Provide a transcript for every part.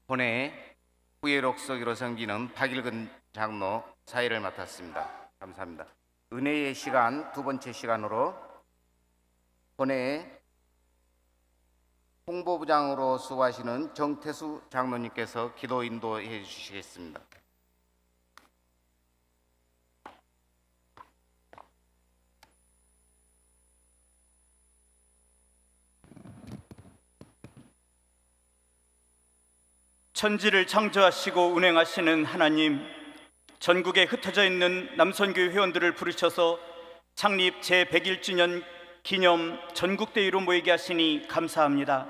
본회 후예록서기로 섬기는 박일근 장로 사회를 맡았습니다. 감사합니다. 은혜의 시간 두 번째 시간으로 본회 홍보부장으로 수고하시는 정태수 장로님께서 기도 인도해 주시겠습니다. 천지를 창조하시고 운행하시는 하나님, 전국에 흩어져 있는 남선교회 회원들을 부르셔서 창립 제100일주년 기념 전국대회로 모이게 하시니 감사합니다.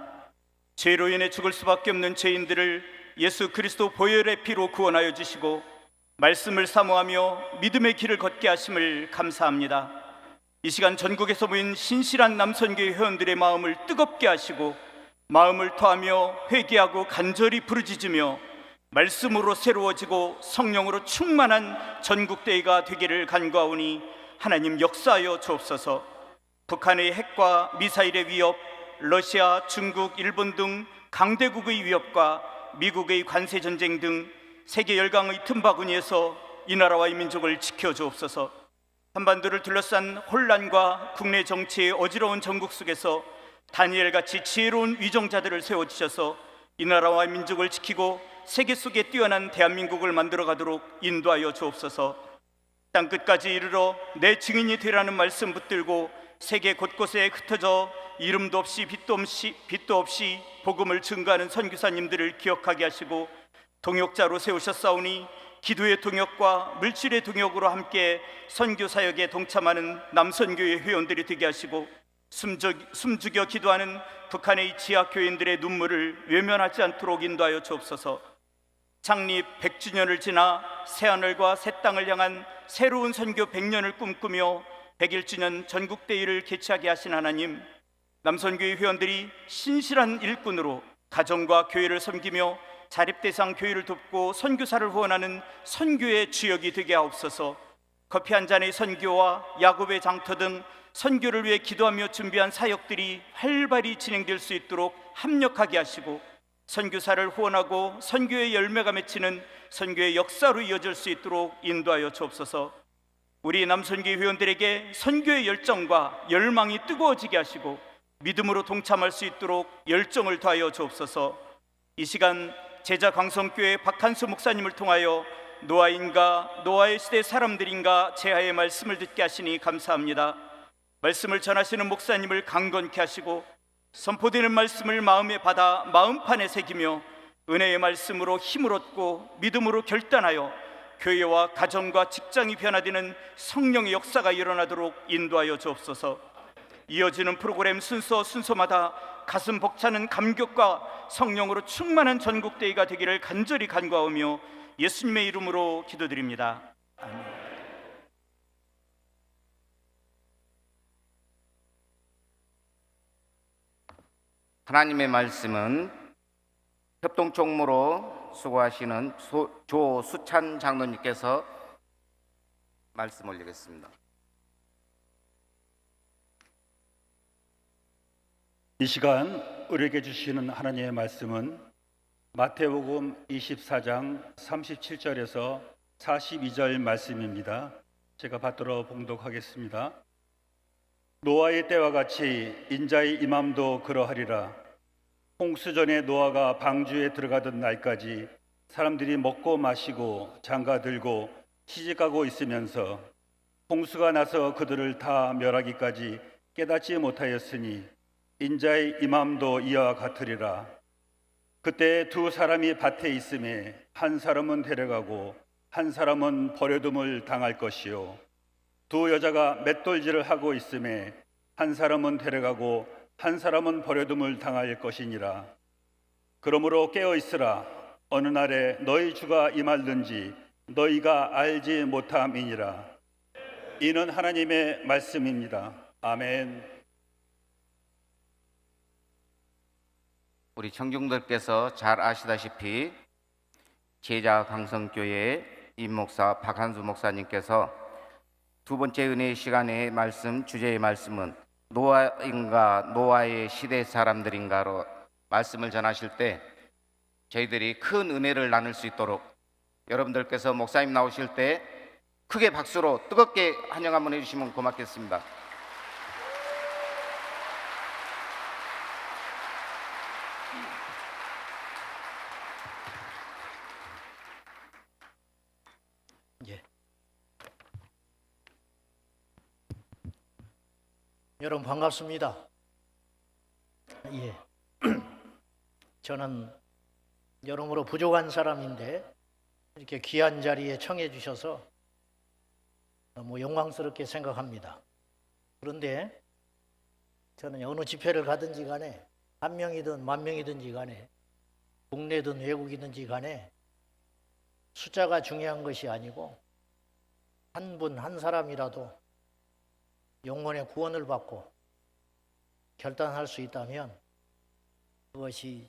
죄로 인해 죽을 수밖에 없는 죄인들을 예수 그리스도 보혈의 피로 구원하여 주시고 말씀을 사모하며 믿음의 길을 걷게 하심을 감사합니다. 이 시간 전국에서 모인 신실한 남선교회 회원들의 마음을 뜨겁게 하시고 마음을 토하며 회개하고 간절히 부르짖으며 말씀으로 새로워지고 성령으로 충만한 전국대회가 되기를 간구하오니 하나님 역사하여 주옵소서. 북한의 핵과 미사일의 위협, 러시아, 중국, 일본 등 강대국의 위협과 미국의 관세전쟁 등 세계 열강의 틈바구니에서 이 나라와 이 민족을 지켜주옵소서. 한반도를 둘러싼 혼란과 국내 정치의 어지러운 전국 속에서 다니엘같이 지혜로운 위정자들을 세워주셔서 이 나라와 민족을 지키고 세계 속에 뛰어난 대한민국을 만들어가도록 인도하여 주옵소서. 땅끝까지 이르러 내 증인이 되라는 말씀 붙들고 세계 곳곳에 흩어져 이름도 없이 빛도 없이 복음을 증거하는 선교사님들을 기억하게 하시고 동역자로 세우셨사오니 기도의 동역과 물질의 동역으로 함께 선교사역에 동참하는 남선교회 회원들이 되게 하시고 숨죽여 기도하는 북한의 지하교인들의 눈물을 외면하지 않도록 인도하여 주옵소서. 창립 100주년을 지나 새하늘과 새 땅을 향한 새로운 선교 100년을 꿈꾸며 100일주년 전국대회를 개최하게 하신 하나님, 남선교회 회원들이 신실한 일꾼으로 가정과 교회를 섬기며 자립대상 교회를 돕고 선교사를 후원하는 선교의 주역이 되게 하옵소서. 커피 한 잔의 선교와 야곱의 장터 등 선교를 위해 기도하며 준비한 사역들이 활발히 진행될 수 있도록 합력하게 하시고 선교사를 후원하고 선교의 열매가 맺히는 선교의 역사로 이어질 수 있도록 인도하여 주옵소서. 우리 남선교회 회원들에게 선교의 열정과 열망이 뜨거워지게 하시고 믿음으로 동참할 수 있도록 열정을 더하여 주옵소서. 이 시간 제자 강성교회 박한수 목사님을 통하여 노아인가 노아의 시대 사람들인가 제하의 말씀을 듣게 하시니 감사합니다. 말씀을 전하시는 목사님을 강건케 하시고 선포되는 말씀을 마음에 받아 마음판에 새기며 은혜의 말씀으로 힘을 얻고 믿음으로 결단하여 교회와 가정과 직장이 변화되는 성령의 역사가 일어나도록 인도하여 주옵소서. 이어지는 프로그램 순서마다 가슴 벅차는 감격과 성령으로 충만한 전국대회가 되기를 간절히 간구하오며 예수님의 이름으로 기도드립니다. 아멘. 하나님의 말씀은 협동총무로 수고하시는 조수찬 장로님께서 말씀 올리겠습니다. 이 시간 우리에게 주시는 하나님의 말씀은 마태복음 24장 37절에서 42절 말씀입니다. 제가 받들어 봉독하겠습니다. 노아의 때와 같이 인자의 임함도 그러하리라. 홍수전에 노아가 방주에 들어가던 날까지 사람들이 먹고 마시고 장가들고 시집가고 있으면서 홍수가 나서 그들을 다 멸하기까지 깨닫지 못하였으니 인자의 임함도 이와 같으리라. 그때 두 사람이 밭에 있음에 한 사람은 데려가고 한 사람은 버려둠을 당할 것이요 두 여자가 맷돌질을 하고 있음에 한 사람은 데려가고 한 사람은 버려둠을 당할 것이니라. 그러므로 깨어 있으라. 어느 날에 너희 주가 임할는지 너희가 알지 못함이니라. 이는 하나님의 말씀입니다. 아멘. 우리 청중들께서 잘 아시다시피 제자 강성교회 임목사 박한수 목사님께서 두 번째 은혜의 시간의 말씀, 주제의 말씀은 노아인가 노아의 시대 사람들인가로 말씀을 전하실 때 저희들이 큰 은혜를 나눌 수 있도록 여러분들께서 목사님 나오실 때 크게 박수로 뜨겁게 환영 한번 해주시면 고맙겠습니다. 예. 여러분 반갑습니다. 예. 저는 여러모로 부족한 사람인데 이렇게 귀한 자리에 청해 주셔서 너무 영광스럽게 생각합니다. 그런데 저는 어느 집회를 가든지 간에 한 명이든 만 명이든지 간에 국내든 외국이든지 간에 숫자가 중요한 것이 아니고 한 분 한 사람이라도 영혼의 구원을 받고 결단할 수 있다면 그것이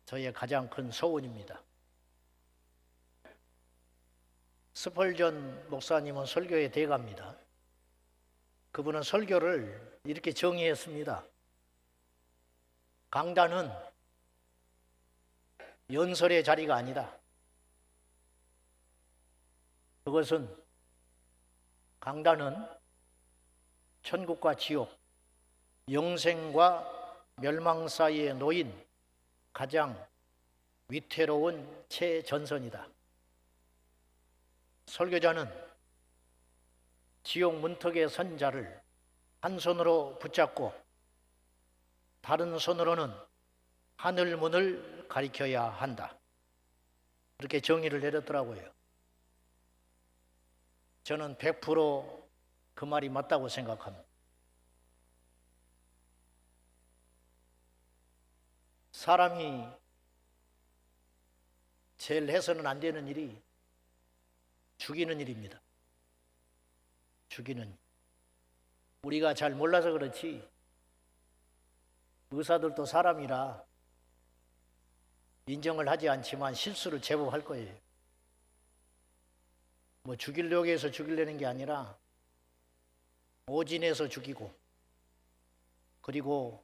저의 가장 큰 소원입니다. 스펄전 목사님은 설교의 대가입니다. 그분은 설교를 이렇게 정의했습니다. 강단은 연설의 자리가 아니다. 그것은 강단은 천국과 지옥, 영생과 멸망 사이에 놓인 가장 위태로운 최전선이다. 설교자는 지옥 문턱에 선 자를 한 손으로 붙잡고 다른 손으로는 하늘 문을 가리켜야 한다. 그렇게 정의를 내렸더라고요. 저는 100% 그 말이 맞다고 생각합니다. 사람이 제일 해서는 안 되는 일이 죽이는 일입니다. 죽이는 일. 우리가 잘 몰라서 그렇지 의사들도 사람이라 인정을 하지 않지만 실수를 제법 할 거예요. 뭐 죽이려고 해서 죽이려는 게 아니라 오진해서 죽이고 그리고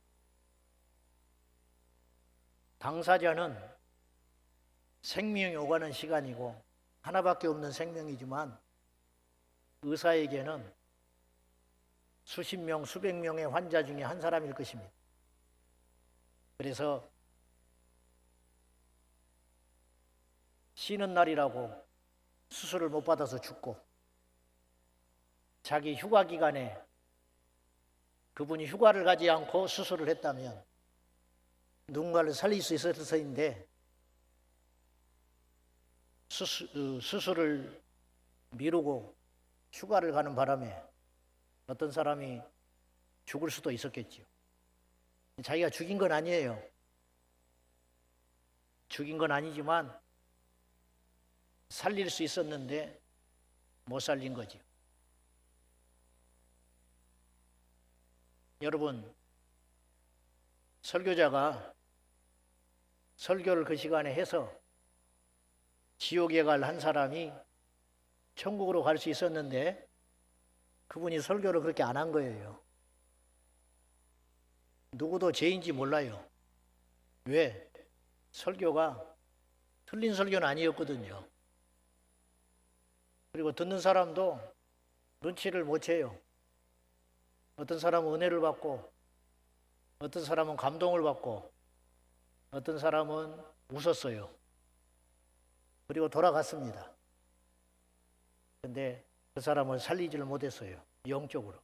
당사자는 생명이 오가는 시간이고 하나밖에 없는 생명이지만 의사에게는 수십 명, 수백 명의 환자 중에 한 사람일 것입니다. 그래서 쉬는 날이라고 수술을 못 받아서 죽고 자기 휴가 기간에 그분이 휴가를 가지 않고 수술을 했다면 누군가를 살릴 수 있었을 터인데 수술을 미루고 휴가를 가는 바람에 어떤 사람이 죽을 수도 있었겠지요. 자기가 죽인 건 아니에요. 죽인 건 아니지만 살릴 수 있었는데 못 살린 거지요. 여러분, 설교자가 설교를 그 시간에 해서 지옥에 갈 한 사람이 천국으로 갈 수 있었는데 그분이 설교를 그렇게 안 한 거예요. 누구도 죄인지 몰라요. 왜? 설교가 틀린 설교는 아니었거든요. 그리고 듣는 사람도 눈치를 못 채요. 어떤 사람은 은혜를 받고 어떤 사람은 감동을 받고 어떤 사람은 웃었어요. 그리고 돌아갔습니다. 근데 그 사람을 살리지를 못했어요. 영적으로.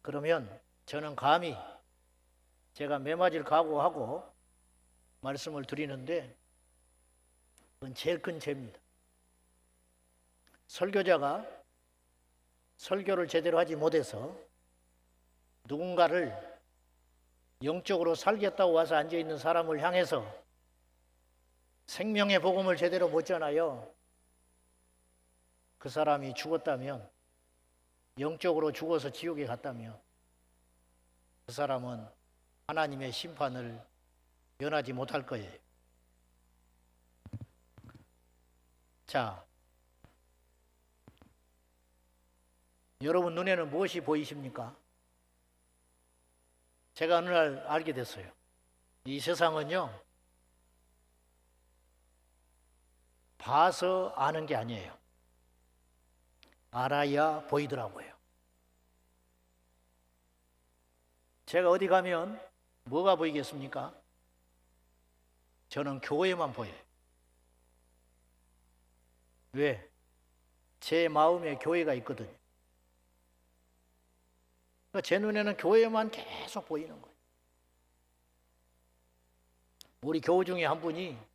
그러면 저는 감히 제가 매맞을 각오하고 말씀을 드리는데 그건 제일 큰 죄입니다. 설교자가 설교를 제대로 하지 못해서 누군가를 영적으로 살겠다고 와서 앉아있는 사람을 향해서 생명의 복음을 제대로 못 전하여 그 사람이 죽었다면, 영적으로 죽어서 지옥에 갔다면 그 사람은 하나님의 심판을 면하지 못할 거예요. 자, 여러분 눈에는 무엇이 보이십니까? 제가 어느 날 알게 됐어요. 이 세상은요, 봐서 아는 게 아니에요. 알아야 보이더라고요. 제가 어디 가면 뭐가 보이겠습니까? 저는 교회만 보여요. 왜? 제 마음에 교회가 있거든요. 그러니까 제 눈에는 교회만 계속 보이는 거예요. 우리 교우 중에 한 분이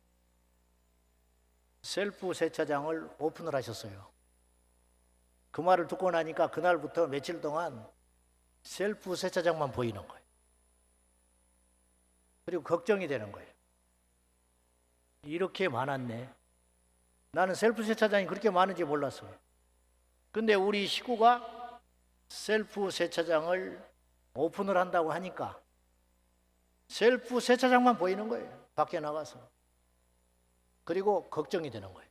셀프 세차장을 오픈을 하셨어요. 그 말을 듣고 나니까 그날부터 며칠 동안 셀프 세차장만 보이는 거예요. 그리고 걱정이 되는 거예요. 이렇게 많았네. 나는 셀프 세차장이 그렇게 많은지 몰랐어요. 근데 우리 식구가 셀프 세차장을 오픈을 한다고 하니까 셀프 세차장만 보이는 거예요. 밖에 나가서. 그리고 걱정이 되는 거예요.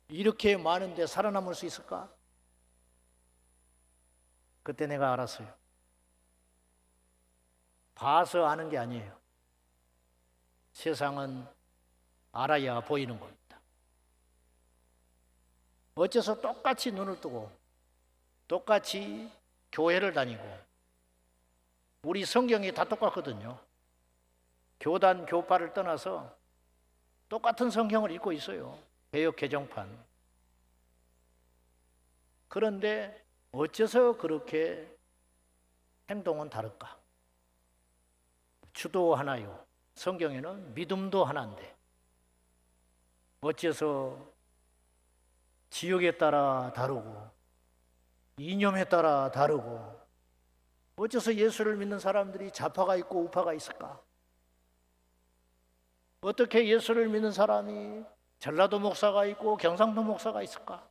이렇게 많은데 살아남을 수 있을까? 그때 내가 알았어요. 봐서 아는 게 아니에요. 세상은 알아야 보이는 겁니다. 어째서 똑같이 눈을 뜨고 똑같이 교회를 다니고 우리 성경이 다 똑같거든요. 교단, 교파를 떠나서 똑같은 성경을 읽고 있어요. 개역 개정판. 그런데 어째서 그렇게 행동은 다를까? 주도 하나요. 성경에는 믿음도 하나인데 어째서 지역에 따라 다르고 이념에 따라 다르고 어째서 예수를 믿는 사람들이 좌파가 있고 우파가 있을까? 어떻게 예수를 믿는 사람이 전라도 목사가 있고 경상도 목사가 있을까?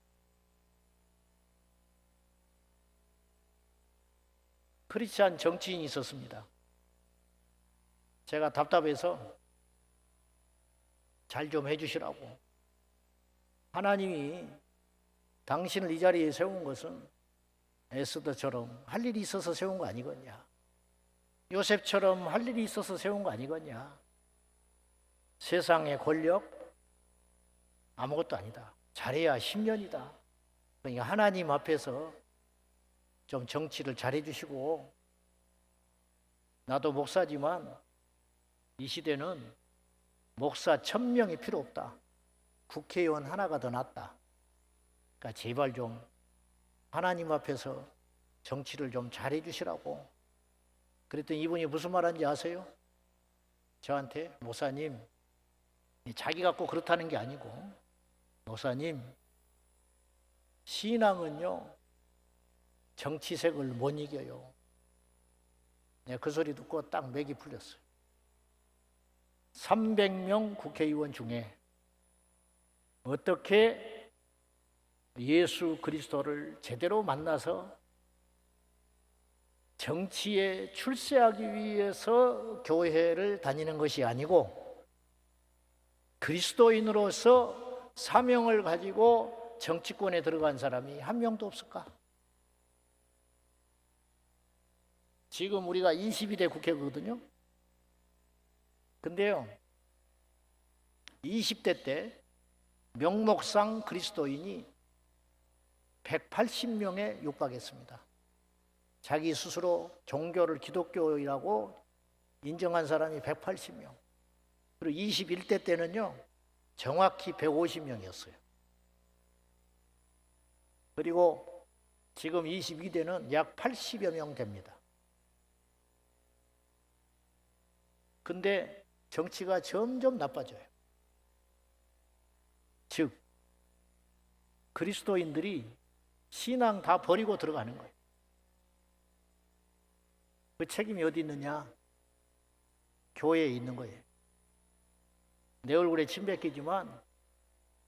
크리스찬 정치인이 있었습니다. 제가 답답해서 잘 좀 해주시라고. 하나님이 당신을 이 자리에 세운 것은 에스더처럼 할 일이 있어서 세운 거 아니겠냐? 요셉처럼 할 일이 있어서 세운 거 아니겠냐? 세상의 권력 아무것도 아니다. 잘해야 10년이다. 그러니까 하나님 앞에서 좀 정치를 잘해 주시고 나도 목사지만 이 시대는 목사 1000명이 필요 없다. 국회의원 하나가 더 낫다. 그러니까 제발 좀 하나님 앞에서 정치를 좀 잘해 주시라고. 그랬더니 이분이 무슨 말 하는지 아세요? 저한테 목사님 자기 갖고 그렇다는 게 아니고 목사님 신앙은요 정치색을 못 이겨요. 내가 그 소리 듣고 딱 맥이 풀렸어요. 300명 국회의원 중에 어떻게 예수 그리스도를 제대로 만나서 정치에 출세하기 위해서 교회를 다니는 것이 아니고 그리스도인으로서 사명을 가지고 정치권에 들어간 사람이 한 명도 없을까? 지금 우리가 22대 국회거든요. 근데요 20대 때 명목상 그리스도인이 180명에 육박했습니다. 자기 스스로 종교를 기독교이라고 인정한 사람이 180명. 그리고 21대 때는요 정확히 150명이었어요. 그리고 지금 22대는 약 80여 명 됩니다. 근데 정치가 점점 나빠져요. 즉 그리스도인들이 신앙 다 버리고 들어가는 거예요. 그 책임이 어디 있느냐? 교회에 있는 거예요. 내 얼굴에 침 뱉기지만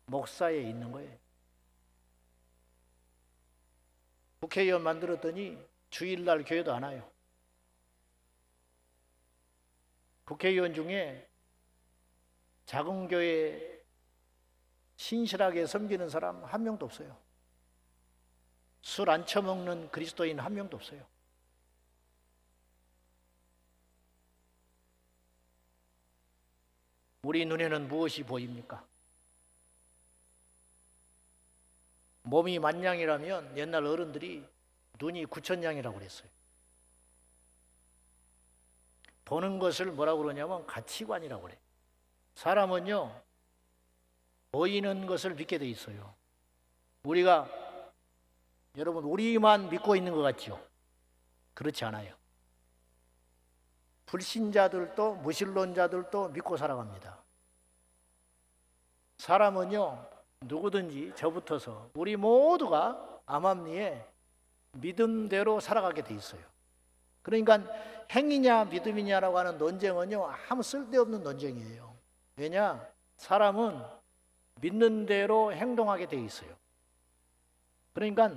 목사에 있는 거예요. 국회의원 만들었더니 주일날 교회도 안 와요. 국회의원 중에 작은 교회 신실하게 섬기는 사람 한 명도 없어요. 술 안 처먹는 그리스도인 한 명도 없어요. 우리 눈에는 무엇이 보입니까? 몸이 만냥이라면 옛날 어른들이 눈이 9천냥이라고 그랬어요. 보는 것을 뭐라고 그러냐면 가치관이라고 그래요. 사람은요, 보이는 것을 믿게 돼 있어요. 우리가, 여러분, 우리만 믿고 있는 것 같죠? 그렇지 않아요. 불신자들도 무신론자들도 믿고 살아갑니다. 사람은요, 누구든지 저부터서 우리 모두가 암암리에 믿음대로 살아가게 돼 있어요. 그러니까 행위냐 믿음이냐라고 하는 논쟁은요, 아무 쓸데없는 논쟁이에요. 왜냐? 사람은 믿는 대로 행동하게 돼 있어요. 그러니까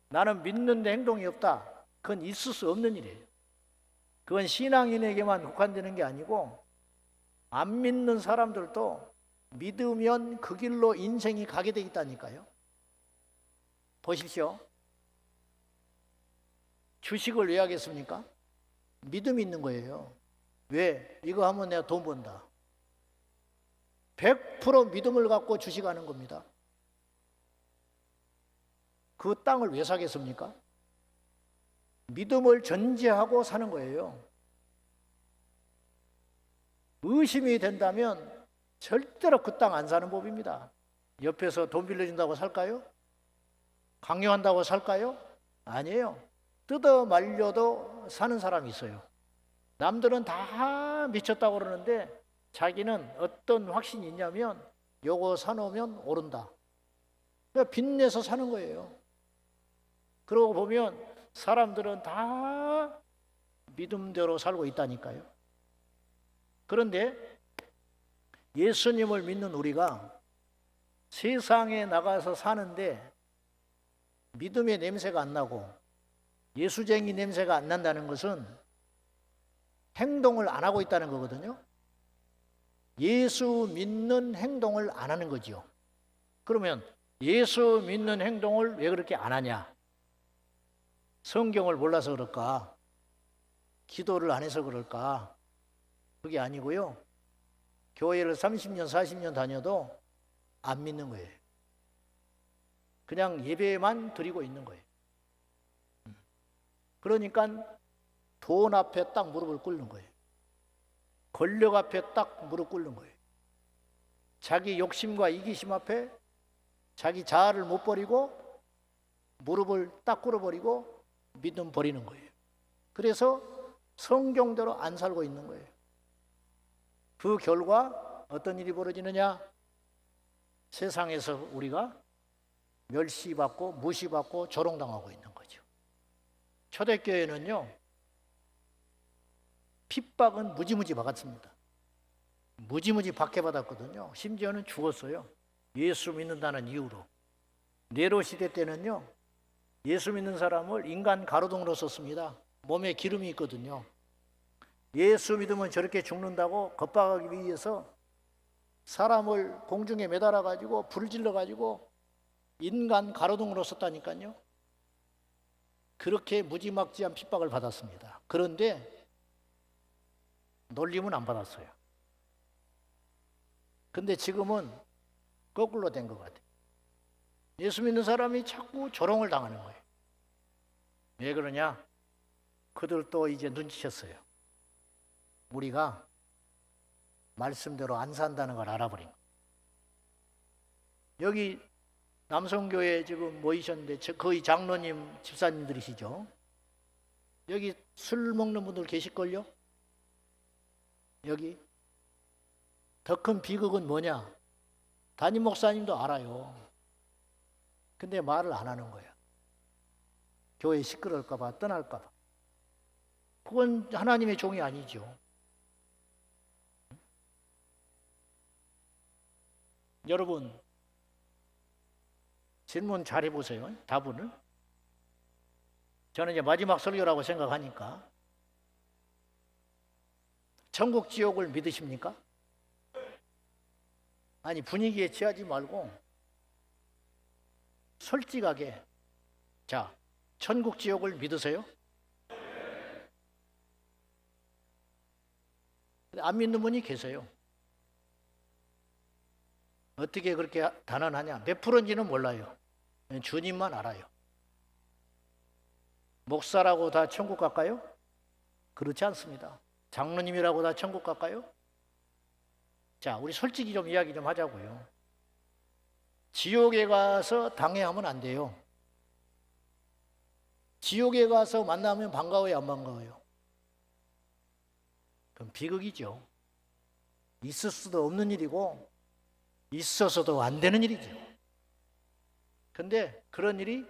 나는 믿는데 행동이 없다. 그건 있을 수 없는 일이에요. 그건 신앙인에게만 국한되는 게 아니고 안 믿는 사람들도 믿으면 그 길로 인생이 가게 돼 있다니까요. 보십시오. 주식을 왜 하겠습니까? 믿음이 있는 거예요. 왜? 이거 하면 내가 돈 번다. 100% 믿음을 갖고 주식하는 겁니다. 그 땅을 왜 사겠습니까? 믿음을 전제하고 사는 거예요. 의심이 된다면 절대로 그 땅 안 사는 법입니다. 옆에서 돈 빌려준다고 살까요? 강요한다고 살까요? 아니에요. 뜯어 말려도 사는 사람이 있어요. 남들은 다 미쳤다고 그러는데 자기는 어떤 확신이 있냐면 요거 사놓으면 오른다. 그러니까 빚내서 사는 거예요. 그러고 보면 사람들은 다 믿음대로 살고 있다니까요. 그런데 예수님을 믿는 우리가 세상에 나가서 사는데 믿음의 냄새가 안 나고 예수쟁이 냄새가 안 난다는 것은 행동을 안 하고 있다는 거거든요. 예수 믿는 행동을 안 하는 거죠. 그러면 예수 믿는 행동을 왜 그렇게 안 하냐? 성경을 몰라서 그럴까? 기도를 안 해서 그럴까? 그게 아니고요. 교회를 30년, 40년 다녀도 안 믿는 거예요. 그냥 예배만 드리고 있는 거예요. 그러니까 돈 앞에 딱 무릎을 꿇는 거예요. 권력 앞에 딱 무릎 꿇는 거예요. 자기 욕심과 이기심 앞에 자기 자아를 못 버리고 무릎을 딱 꿇어버리고 믿음 버리는 거예요. 그래서 성경대로 안 살고 있는 거예요. 그 결과 어떤 일이 벌어지느냐? 세상에서 우리가 멸시받고 무시받고 조롱당하고 있는 거죠. 초대교회는요, 핍박은 무지무지 받았습니다. 무지무지 박해받았거든요. 심지어는 죽었어요. 예수 믿는다는 이유로. 네로 시대 때는요, 예수 믿는 사람을 인간 가로등으로 썼습니다. 몸에 기름이 있거든요. 예수 믿으면 저렇게 죽는다고 겁박하기 위해서 사람을 공중에 매달아 가지고 불을 질러 가지고 인간 가로등으로 썼다니까요. 그렇게 무지막지한 핍박을 받았습니다. 그런데 놀림은 안 받았어요. 근데 지금은 거꾸로 된 것 같아요. 예수 믿는 사람이 자꾸 조롱을 당하는 거예요. 왜 그러냐? 그들도 이제 눈치챘어요. 우리가 말씀대로 안 산다는 걸 알아버린 거예요. 여기 남성교회 지금 모이셨는데 거의 장로님, 집사님들이시죠? 여기 술 먹는 분들 계실걸요? 여기 더 큰 비극은 뭐냐? 담임 목사님도 알아요. 근데 말을 안 하는 거야. 교회 시끄러울까 봐, 떠날까 봐. 그건 하나님의 종이 아니죠. 여러분, 질문 잘 해보세요. 답을. 저는 이제 마지막 설교라고 생각하니까. 천국 지옥을 믿으십니까? 아니, 분위기에 취하지 말고 솔직하게, 자, 천국 지옥을 믿으세요? 안 믿는 분이 계세요. 어떻게 그렇게 단언하냐? 몇 프로인지는 몰라요. 주님만 알아요. 목사라고 다 천국 갈까요? 그렇지 않습니다. 장로님이라고 다 천국 갈까요? 자, 우리 솔직히 좀 이야기 좀 하자고요. 지옥에 가서 당해하면 안 돼요. 지옥에 가서 만나면 반가워요, 안 반가워요? 그럼 비극이죠. 있을 수도 없는 일이고 있어서도 안 되는 일이죠. 근데 그런 일이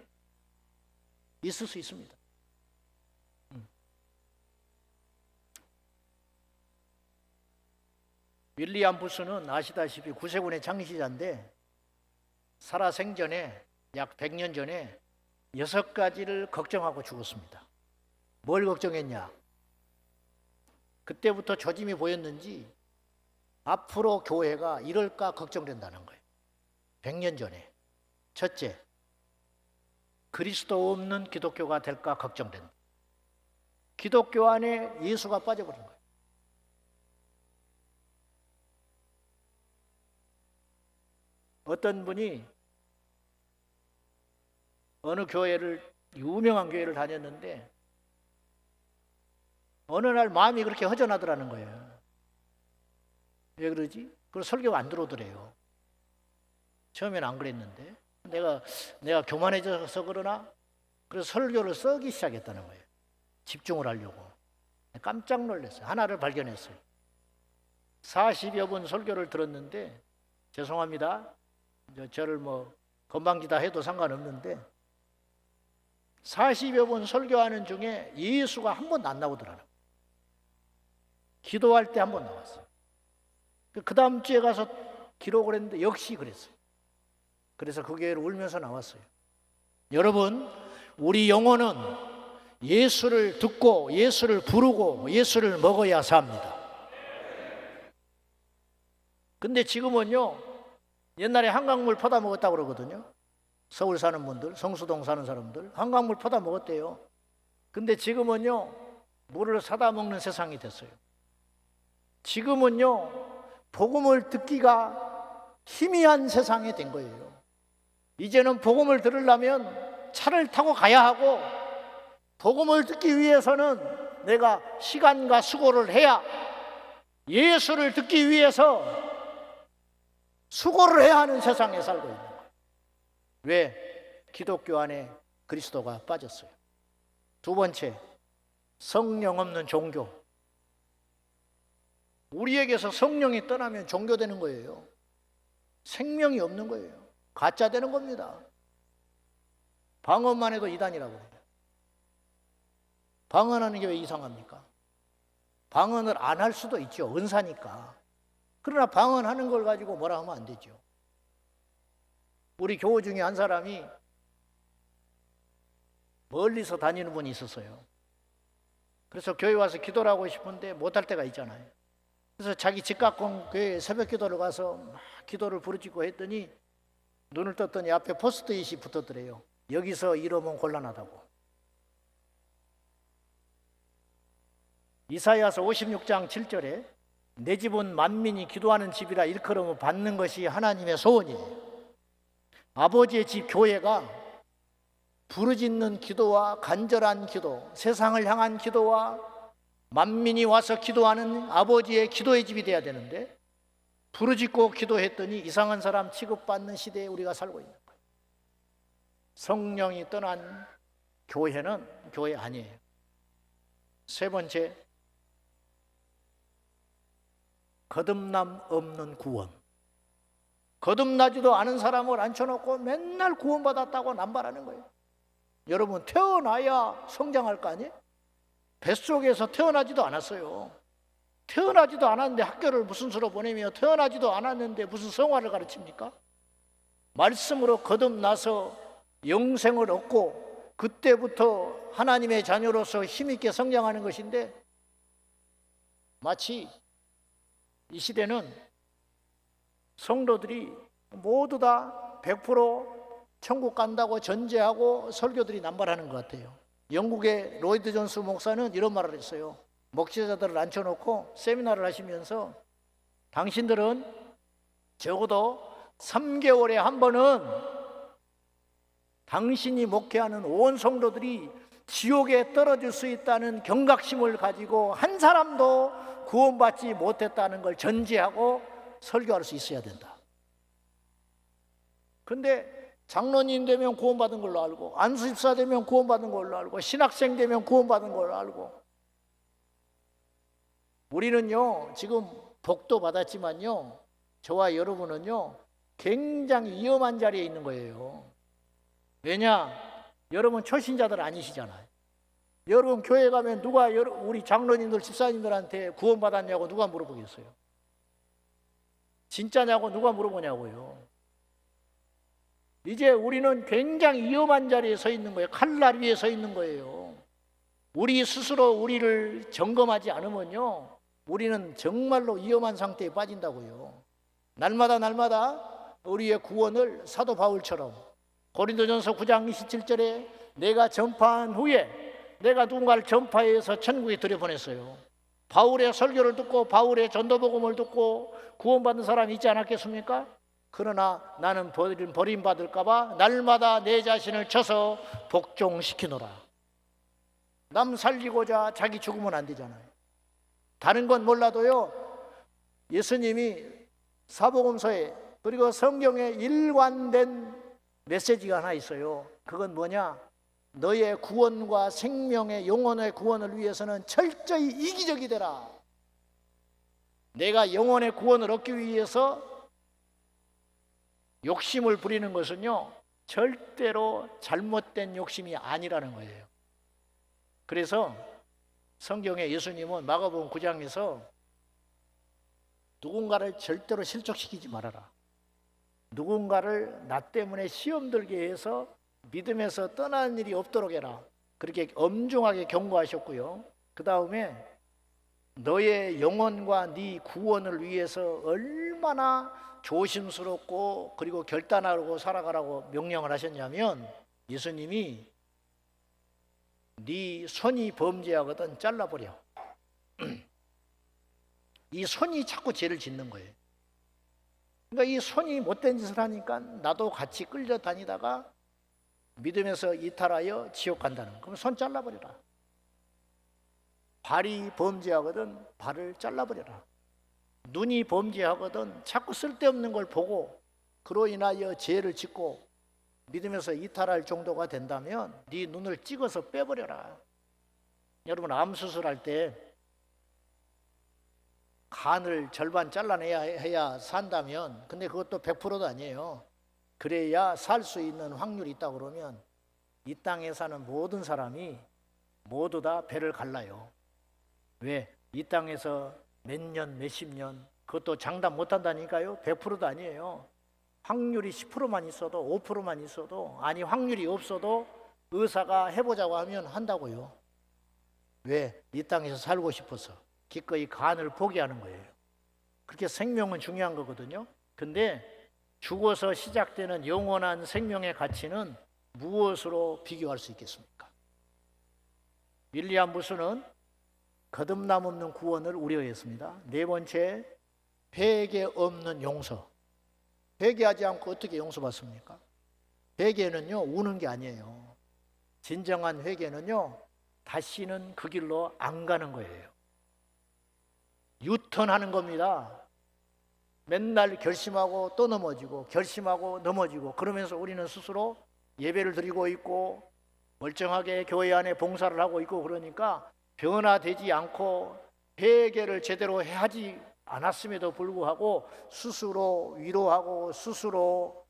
있을 수 있습니다. 윌리엄 부스는 아시다시피 구세군의 창시자인데 살아생전에 약 100년 전에 6가지를 걱정하고 죽었습니다. 뭘 걱정했냐? 그때부터 조짐이 보였는지 앞으로 교회가 이럴까 걱정된다는 거예요. 100년 전에. 첫째, 그리스도 없는 기독교가 될까 걱정된다. 기독교 안에 예수가 빠져버린 거예요. 어떤 분이 어느 교회를, 유명한 교회를 다녔는데 어느 날 마음이 그렇게 허전하더라는 거예요. 왜 그러지? 그래서 설교가 안 들어오더래요. 처음에는 안 그랬는데 내가 교만해져서 그러나? 그래서 설교를 써기 시작했다는 거예요. 집중을 하려고. 깜짝 놀랐어요. 하나를 발견했어요. 40여 분 설교를 들었는데, 죄송합니다, 저를 건방지다 해도 상관없는데 40여 분 설교하는 중에 예수가 한 번도 안 나오더라고요. 기도할 때 한 번 나왔어요. 그 다음 주에 가서 기록을 했는데 역시 그랬어요. 그래서 그 교회를 울면서 나왔어요. 여러분, 우리 영혼은 예수를 듣고 예수를 부르고 예수를 먹어야 삽니다. 근데 지금은요, 옛날에 한강물 퍼다 먹었다고 그러거든요. 서울 사는 분들, 성수동 사는 사람들 한강물 퍼다 먹었대요. 근데 지금은요, 물을 사다 먹는 세상이 됐어요. 지금은요, 복음을 듣기가 희미한 세상이 된 거예요. 이제는 복음을 들으려면 차를 타고 가야 하고, 복음을 듣기 위해서는 내가 시간과 수고를 해야, 예수를 듣기 위해서 수고를 해야 하는 세상에 살고 있는 거예요. 왜? 기독교 안에 그리스도가 빠졌어요. 두 번째, 성령 없는 종교. 우리에게서 성령이 떠나면 종교되는 거예요. 생명이 없는 거예요. 가짜 되는 겁니다. 방언만 해도 이단이라고 해요. 방언하는 게 왜 이상합니까? 방언을 안 할 수도 있죠. 은사니까. 그러나 방언하는 걸 가지고 뭐라 하면 안 되죠. 우리 교우 중에 한 사람이 멀리서 다니는 분이 있었어요. 그래서 교회 와서 기도를 하고 싶은데 못할 때가 있잖아요. 그래서 자기 집 가까운 교회에 새벽 기도를 가서 막 기도를 부르짖고 했더니 눈을 떴더니 앞에 포스트잇이 붙었더래요. 여기서 이러면 곤란하다고. 이사야서 56장 7절에 내 집은 만민이 기도하는 집이라 일컬음을 받는 것이 하나님의 소원이에요. 아버지의 집 교회가 부르짖는 기도와 간절한 기도, 세상을 향한 기도와 만민이 와서 기도하는 아버지의 기도의 집이 돼야 되는데, 부르짖고 기도했더니 이상한 사람 취급받는 시대에 우리가 살고 있는 거예요. 성령이 떠난 교회는 교회 아니에요. 세 번째, 거듭남 없는 구원. 거듭나지도 않은 사람을 앉혀놓고 맨날 구원받았다고 남발하는 거예요. 여러분, 태어나야 성장할 거 아니에요? 뱃속에서 태어나지도 않았어요. 태어나지도 않았는데 학교를 무슨 수로 보내며, 태어나지도 않았는데 무슨 성화를 가르칩니까? 말씀으로 거듭나서 영생을 얻고 그때부터 하나님의 자녀로서 힘있게 성장하는 것인데, 마치 이 시대는 성도들이 모두 다 100% 천국 간다고 전제하고 설교들이 남발하는 것 같아요. 영국의 로이드 존스 목사는 이런 말을 했어요. 목회자들을 앉혀놓고 세미나를 하시면서 당신들은 적어도 3개월에 한 번은 당신이 목회하는 온 성도들이 지옥에 떨어질 수 있다는 경각심을 가지고 한 사람도 구원받지 못했다는 걸 전제하고 설교할 수 있어야 된다. 근데 장로님 되면 구원받은 걸로 알고, 안수집사 되면 구원받은 걸로 알고, 신학생 되면 구원받은 걸로 알고, 우리는요 지금 복도 받았지만요, 저와 여러분은요 굉장히 위험한 자리에 있는 거예요. 왜냐? 여러분 초신자들 아니시잖아요. 여러분 교회 가면 누가 우리 장로님들 집사님들한테 구원받았냐고 누가 물어보겠어요? 진짜냐고 누가 물어보냐고요. 이제 우리는 굉장히 위험한 자리에 서 있는 거예요. 칼날 위에 서 있는 거예요. 우리 스스로 우리를 점검하지 않으면요 우리는 정말로 위험한 상태에 빠진다고요. 날마다 우리의 구원을 사도 바울처럼 고린도전서 9장 27절에 내가 전파한 후에 내가 누군가를 전파해서 천국에 들여보냈어요. 바울의 설교를 듣고 바울의 전도복음을 듣고 구원받는 사람이 있지 않았겠습니까? 그러나 나는 버림받을까 봐 날마다 내 자신을 쳐서 복종시키노라. 남 살리고자 자기 죽으면 안 되잖아요. 다른 건 몰라도요, 예수님이 사복음서에 그리고 성경에 일관된 메시지가 하나 있어요. 그건 뭐냐? 너의 구원과 생명의 영혼의 구원을 위해서는 철저히 이기적이 되라. 내가 영혼의 구원을 얻기 위해서 욕심을 부리는 것은요 절대로 잘못된 욕심이 아니라는 거예요. 그래서 성경에 예수님은 마가복음 9장에서 누군가를 절대로 실족시키지 말아라. 누군가를 나 때문에 시험 들게 해서 믿음에서 떠나는 일이 없도록 해라. 그렇게 엄중하게 경고하셨고요. 그 다음에 너의 영혼과 네 구원을 위해서 얼마나 조심스럽고 그리고 결단하고 살아가라고 명령을 하셨냐면, 예수님이 네 손이 범죄하거든 잘라버려. 이 손이 자꾸 죄를 짓는 거예요. 그러니까 이 손이 못된 짓을 하니까 나도 같이 끌려다니다가 믿음에서 이탈하여 지옥 간다는 거예요. 그럼 손 잘라버려라. 발이 범죄하거든 발을 잘라버려라. 눈이 범죄하거든 자꾸 쓸데없는 걸 보고 그로 인하여 죄를 짓고 믿음에서 이탈할 정도가 된다면 네 눈을 찍어서 빼버려라. 여러분 암수술할 때 간을 절반 잘라내야 해야 산다면, 근데 그것도 100%도 아니에요. 그래야 살 수 있는 확률이 있다고 그러면 이 땅에 사는 모든 사람이 모두 다 배를 갈라요. 왜? 이 땅에서 몇 년, 몇십 년, 그것도 장담 못한다니까요. 100%도 아니에요. 확률이 10%만 있어도 5%만 있어도, 아니 확률이 없어도 의사가 해보자고 하면 한다고요. 왜? 이 땅에서 살고 싶어서 기꺼이 간을 포기하는 거예요. 그렇게 생명은 중요한 거거든요. 근데 죽어서 시작되는 영원한 생명의 가치는 무엇으로 비교할 수 있겠습니까? 윌리엄 부스는 거듭남 없는 구원을 우려했습니다. 네 번째, 회개 없는 용서. 회개하지 않고 어떻게 용서받습니까? 회개는요 우는 게 아니에요. 진정한 회개는요 다시는 그 길로 안 가는 거예요. 유턴하는 겁니다. 맨날 결심하고 또 넘어지고 결심하고 넘어지고, 그러면서 우리는 스스로 예배를 드리고 있고 멀쩡하게 교회 안에 봉사를 하고 있고, 그러니까 변화되지 않고 회개를 제대로 하지 않았음에도 불구하고 스스로 위로하고 스스로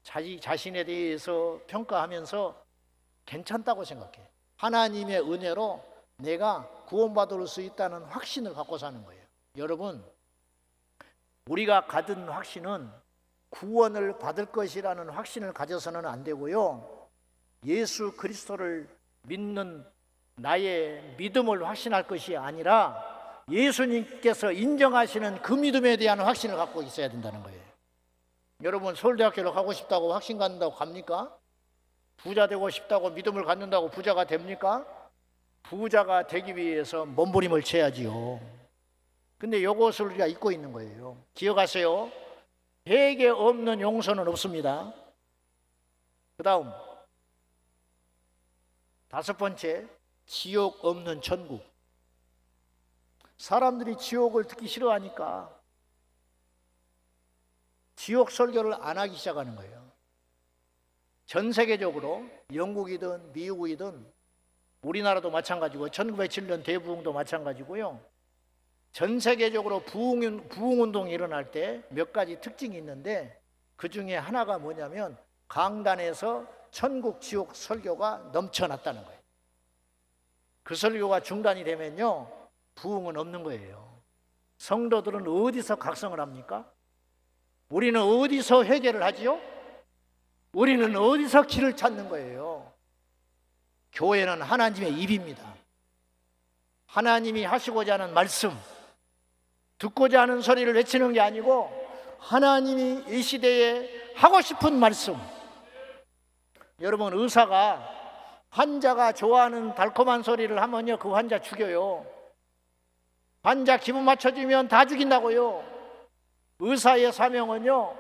자신에 대해서 평가하면서 괜찮다고 생각해. 하나님의 은혜로 내가 구원받을 수 있다는 확신을 갖고 사는 거예요. 여러분, 우리가 가진 확신은 구원을 받을 것이라는 확신을 가져서는 안 되고요, 예수 그리스도를 믿는 나의 믿음을 확신할 것이 아니라 예수님께서 인정하시는 그 믿음에 대한 확신을 갖고 있어야 된다는 거예요. 여러분, 서울대학교를 가고 싶다고 확신 갖는다고 갑니까? 부자 되고 싶다고 믿음을 갖는다고 부자가 됩니까? 부자가 되기 위해서 몸부림을 쳐야지요. 근데 이것을 우리가 잊고 있는 거예요. 기억하세요. 회개 없는 용서는 없습니다. 그 다음, 5번째, 지옥 없는 천국. 사람들이 지옥을 듣기 싫어하니까 지옥 설교를 안 하기 시작하는 거예요. 전 세계적으로 영국이든 미국이든 우리나라도 마찬가지고 1907년 대부흥도 마찬가지고요. 전 세계적으로 부흥운동이 일어날 때 몇 가지 특징이 있는데 그 중에 하나가 뭐냐면 강단에서 천국 지옥 설교가 넘쳐났다는 거예요. 그 설교가 중단이 되면요, 부흥은 없는 거예요. 성도들은 어디서 각성을 합니까? 우리는 어디서 회개를 하지요? 우리는 어디서 길을 찾는 거예요? 교회는 하나님의 입입니다. 하나님이 하시고자 하는 말씀, 듣고자 하는 소리를 외치는 게 아니고 하나님이 이 시대에 하고 싶은 말씀. 여러분, 의사가 환자가 좋아하는 달콤한 소리를 하면요, 그 환자 죽여요. 환자 기분 맞춰주면 다 죽인다고요. 의사의 사명은요,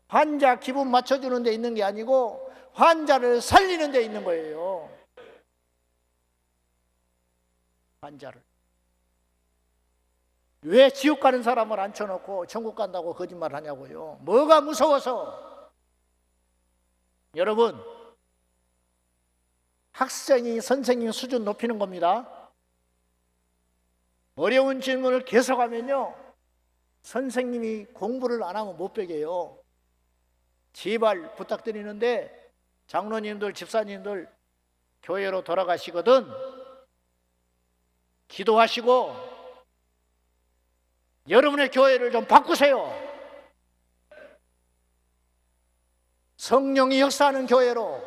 환자 기분 맞춰주는 데 있는 게 아니고 환자를 살리는 데 있는 거예요. 환자를. 왜 지옥 가는 사람을 앉혀놓고 천국 간다고 거짓말 하냐고요. 뭐가 무서워서? 여러분, 학생이 선생님 수준 높이는 겁니다. 어려운 질문을 계속하면요, 선생님이 공부를 안 하면 못 배겨요. 제발 부탁드리는데 장로님들, 집사님들 교회로 돌아가시거든 기도하시고 여러분의 교회를 좀 바꾸세요. 성령이 역사하는 교회로,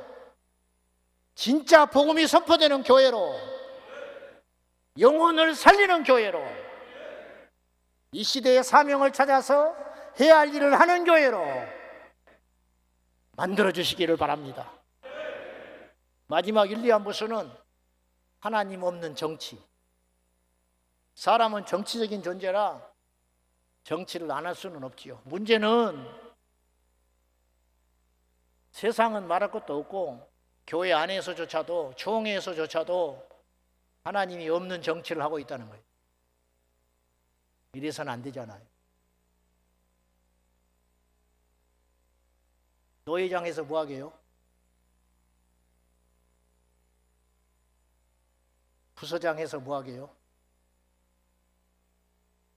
진짜 복음이 선포되는 교회로, 영혼을 살리는 교회로, 이 시대의 사명을 찾아서 해야 할 일을 하는 교회로 만들어주시기를 바랍니다. 마지막 1, 2안부서는 하나님 없는 정치. 사람은 정치적인 존재라 정치를 안 할 수는 없지요. 문제는 세상은 말할 것도 없고 교회 안에서조차도, 총회에서조차도 하나님이 없는 정치를 하고 있다는 거예요. 이래서는 안 되잖아요. 노회장에서 뭐 하게요? 부서장에서 뭐 하게요?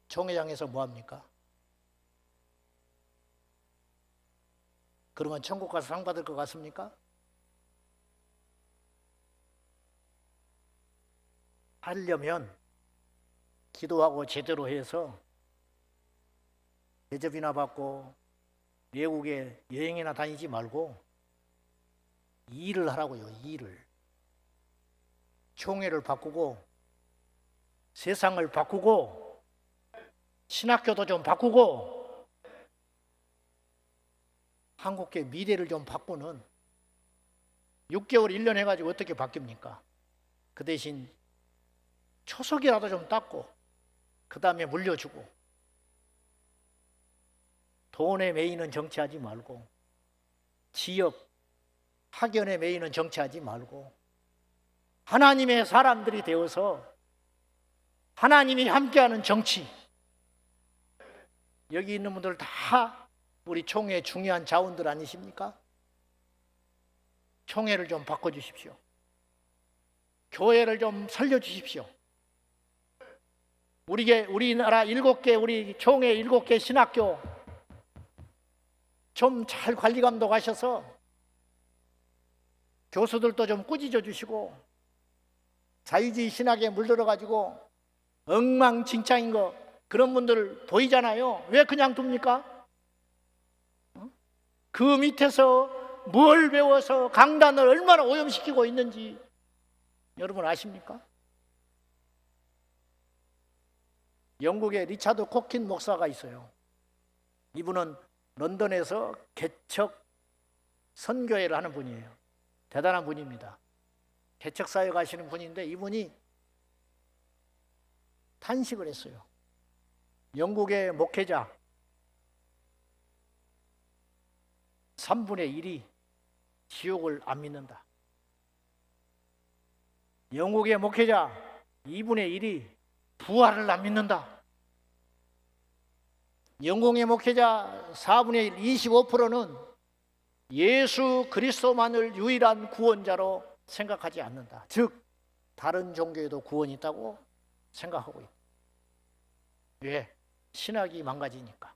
총회장에서 뭐 합니까? 그러면 천국 가서 상 받을 것 같습니까? 하려면 기도하고 제대로 해서 대접이나 받고 외국에 여행이나 다니지 말고 일을 하라고요. 일을. 총회를 바꾸고 세상을 바꾸고 신학교도 좀 바꾸고 한국계 미래를 좀 바꾸는 6개월, 1년 해가지고 어떻게 바뀝니까? 그 대신 초석이라도 좀 닦고 그 다음에 물려주고 돈에 매이는 정치하지 말고 지역, 학연에 매이는 정치하지 말고 하나님의 사람들이 되어서 하나님이 함께하는 정치. 여기 있는 분들 다 우리 총회 중요한 자원들 아니십니까? 총회를 좀 바꿔주십시오. 교회를 좀 살려주십시오. 우리나라 7개, 우리 총회 7개 신학교 좀 잘 관리 감독하셔서 교수들도 좀 꾸짖어 주시고 자유주의 신학에 물들어가지고 엉망진창인 거 그런 분들 보이잖아요. 왜 그냥 둡니까? 그 밑에서 뭘 배워서 강단을 얼마나 오염시키고 있는지 여러분 아십니까? 영국에 리차드 코킨 목사가 있어요. 이분은 런던에서 개척 선교회를 하는 분이에요. 대단한 분입니다. 개척사역 하시는 분인데 이분이 탄식을 했어요. 영국의 목회자 3분의 1이 지옥을 안 믿는다. 영국의 목회자 2분의 1이 부활을 안 믿는다. 영국의 목회자 4분의 1, 25%는 예수 그리스도만을 유일한 구원자로 생각하지 않는다. 즉 다른 종교에도 구원이 있다고 생각하고 있다. 왜? 신학이 망가지니까.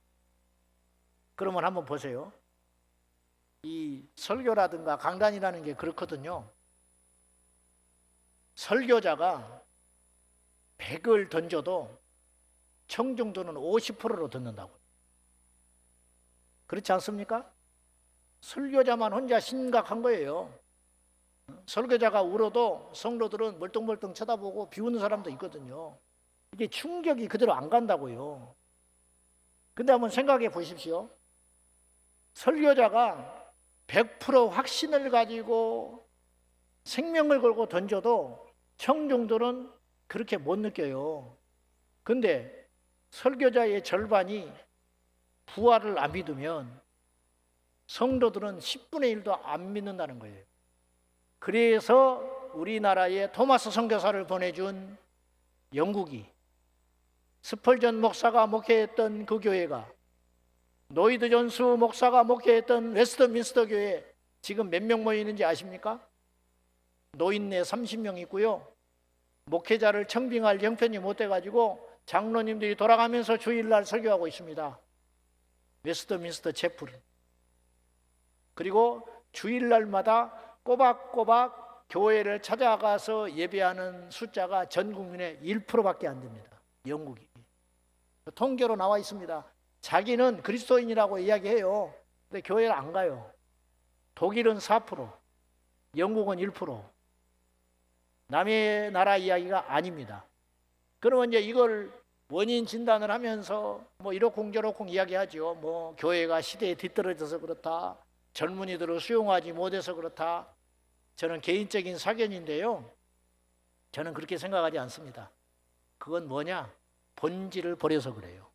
그러면 한번 보세요. 이 설교라든가 강단이라는 게 그렇거든요. 설교자가 100을 던져도 청중도는 50%로 듣는다고. 그렇지 않습니까? 설교자만 혼자 심각한 거예요. 설교자가 울어도 성도들은 멀뚱멀뚱 쳐다보고 비우는 사람도 있거든요. 이게 충격이 그대로 안 간다고요. 근데 한번 생각해 보십시오. 설교자가 100% 확신을 가지고 생명을 걸고 던져도 청중들은 그렇게 못 느껴요. 근데 설교자의 절반이 부활을 안 믿으면 성도들은 10분의 1도 안 믿는다는 거예요. 그래서 우리나라에 토마스 선교사를 보내준 영국이 스펄전 목사가 목회했던 그 교회가 노이드 존스 목사가 목회했던 웨스트민스터 교회 지금 몇 명 모이는지 아십니까? 노인네 30명 있고요. 목회자를 청빙할 형편이 못 돼가지고 장로님들이 돌아가면서 주일날 설교하고 있습니다. 웨스트민스터 채플. 그리고 주일날마다 꼬박꼬박 교회를 찾아가서 예배하는 숫자가 전 국민의 1%밖에 안 됩니다. 영국이. 통계로 나와 있습니다. 자기는 그리스도인이라고 이야기해요. 근데 교회를 안 가요. 독일은 4%, 영국은 1%. 남의 나라 이야기가 아닙니다. 그러면 이제 이걸 원인 진단을 하면서 뭐 이러쿵저러쿵 이야기하죠. 뭐 교회가 시대에 뒤떨어져서 그렇다. 젊은이들을 수용하지 못해서 그렇다. 저는 개인적인 사견인데요. 저는 그렇게 생각하지 않습니다. 그건 뭐냐? 본질을 버려서 그래요.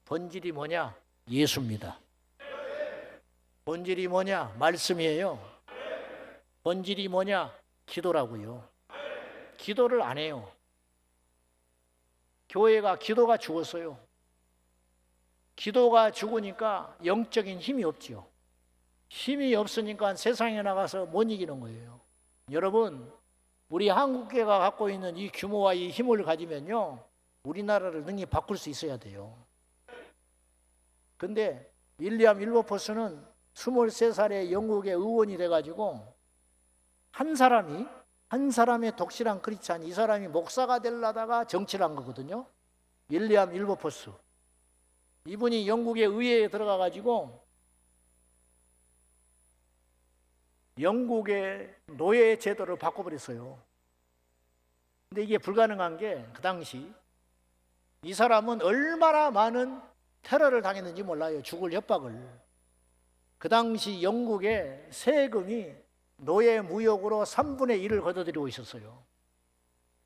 본질이 뭐냐? 예수입니다. 본질이 뭐냐? 말씀이에요. 본질이 뭐냐? 기도라고요. 기도를 안 해요. 교회가 기도가 죽었어요. 기도가 죽으니까 영적인 힘이 없지요. 힘이 없으니까 세상에 나가서 못 이기는 거예요. 여러분, 우리 한국교회가 갖고 있는 이 규모와 이 힘을 가지면요, 우리나라를 능히 바꿀 수 있어야 돼요. 근데 윌리엄 윌버포스는 23살에 영국의 의원이 돼가지고 한 사람의 독실한 크리스찬, 이 사람이 목사가 되려다가 정치를 한 거거든요. 윌리엄 윌버포스. 이분이 영국의 의회에 들어가가지고 영국의 노예 제도를 바꿔버렸어요. 근데 이게 불가능한 게 그 당시 이 사람은 얼마나 많은 테러를 당했는지 몰라요. 죽을 협박을. 그 당시 영국의 세금이 노예 무역으로 3분의 1을 걷어들이고 있었어요.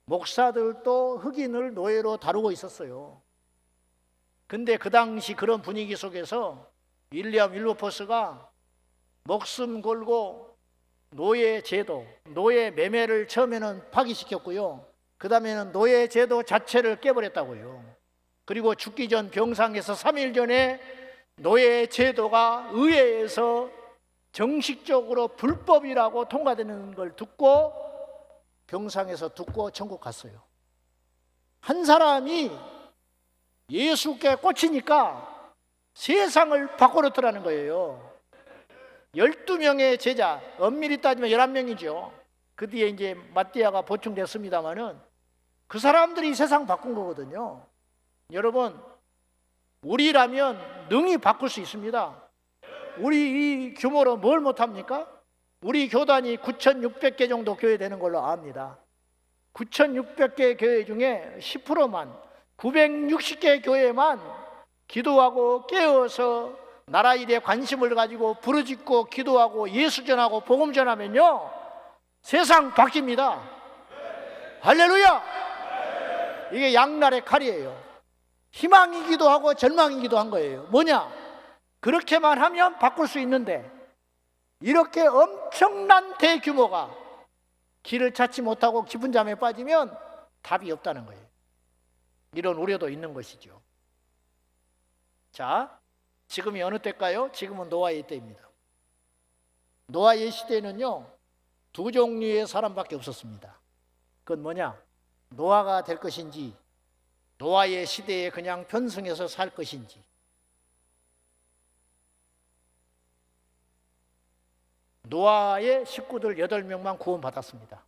목사들도 흑인을 노예로 다루고 있었어요. 근데 그 당시 그런 분위기 속에서 윌리엄 윌버포스가 목숨 걸고 노예 제도, 노예 매매를 처음에는 파기시켰고요. 그 다음에는 노예 제도 자체를 깨버렸다고요. 그리고 죽기 전 병상에서 3일 전에 노예 제도가 의회에서 정식적으로 불법이라고 통과되는 걸 듣고 병상에서 듣고 천국 갔어요. 한 사람이 예수께 꽂히니까 세상을 바꿔놓더라는 거예요. 12명의 제자, 엄밀히 따지면 11명이죠. 그 뒤에 이제 마띠아가 보충됐습니다마는 그 사람들이 세상 바꾼 거거든요. 여러분, 우리라면 능히 바꿀 수 있습니다. 우리 이 규모로 뭘 못합니까? 우리 교단이 9,600개 정도 교회 되는 걸로 압니다. 9,600개 교회 중에 10%만 960개 교회만 기도하고 깨어서 나라 일에 관심을 가지고 부르짖고 기도하고 예수 전하고 복음 전하면요, 세상 바뀝니다. 할렐루야! 이게 양날의 칼이에요. 희망이기도 하고 절망이기도 한 거예요. 뭐냐? 그렇게만 하면 바꿀 수 있는데 이렇게 엄청난 대규모가 길을 찾지 못하고 깊은 잠에 빠지면 답이 없다는 거예요. 이런 우려도 있는 것이죠. 자, 지금이 어느 때일까요? 지금은 노아의 때입니다. 노아의 시대는요, 두 종류의 사람밖에 없었습니다. 그건 뭐냐? 노아가 될 것인지, 노아의 시대에 그냥 편승해서 살 것인지. 노아의 식구들 8명만 구원받았습니다.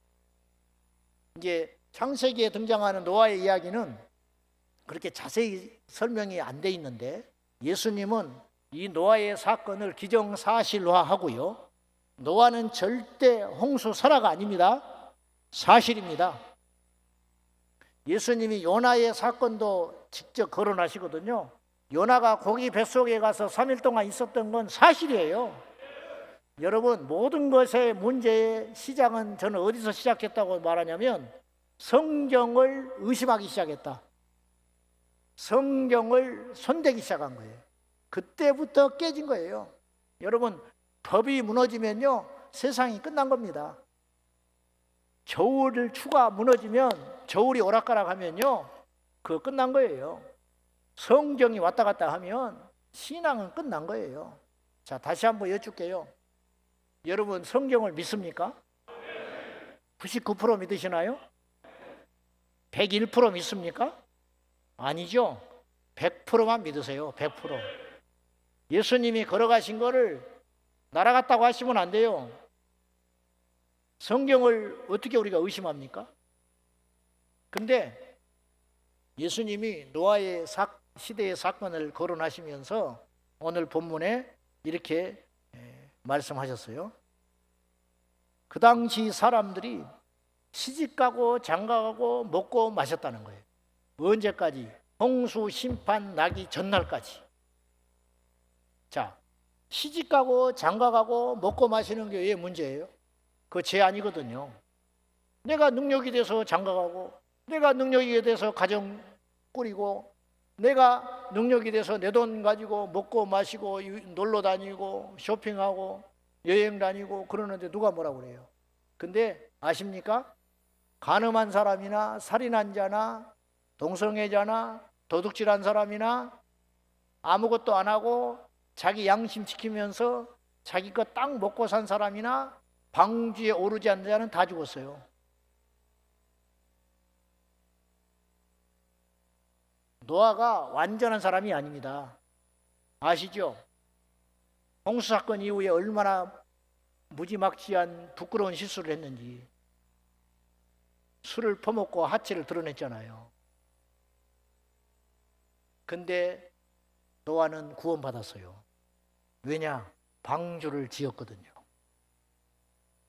이제 창세기에 등장하는 노아의 이야기는 그렇게 자세히 설명이 안 돼 있는데, 예수님은 이 노아의 사건을 기정사실화하고요, 노아는 절대 홍수설화가 아닙니다. 사실입니다. 예수님이 요나의 사건도 직접 거론하시거든요. 요나가 고기 뱃속에 가서 3일 동안 있었던 건 사실이에요. 여러분, 모든 것의 문제의 시작은 저는 어디서 시작했다고 말하냐면 성경을 의심하기 시작했다. 성경을 손대기 시작한 거예요. 그때부터 깨진 거예요. 여러분, 법이 무너지면요, 세상이 끝난 겁니다. 저울 추가 무너지면, 저울이 오락가락하면요, 그거 끝난 거예요. 성경이 왔다 갔다 하면 신앙은 끝난 거예요. 자, 다시 한번 여쭐게요. 여러분, 성경을 믿습니까? 99% 믿으시나요? 101% 믿습니까? 아니죠. 100%만 믿으세요. 100%. 예수님이 걸어가신 거를 날아갔다고 하시면 안 돼요. 성경을 어떻게 우리가 의심합니까? 근데 예수님이 노아의 시대의 사건을 거론하시면서 오늘 본문에 이렇게 말씀하셨어요. 그 당시 사람들이 시집가고 장가가고 먹고 마셨다는 거예요. 언제까지? 홍수 심판 나기 전날까지. 자, 시집가고 장가가고 먹고 마시는 게 왜 문제예요? 그거 죄 아니거든요. 내가 능력이 돼서 장가가고, 내가 능력이 돼서 가정 꾸리고, 내가 능력이 돼서 내 돈 가지고 먹고 마시고 놀러 다니고 쇼핑하고 여행 다니고 그러는데 누가 뭐라고 그래요? 근데 아십니까? 간음한 사람이나 살인한 자나 동성애자나 도둑질한 사람이나 아무것도 안 하고 자기 양심 지키면서 자기 거 딱 먹고 산 사람이나 방주에 오르지 않는 자는 다 죽었어요. 노아가 완전한 사람이 아닙니다. 아시죠? 홍수 사건 이후에 얼마나 무지막지한 부끄러운 실수를 했는지. 술을 퍼먹고 하체를 드러냈잖아요. 근데 노아는 구원받았어요. 왜냐? 방주를 지었거든요.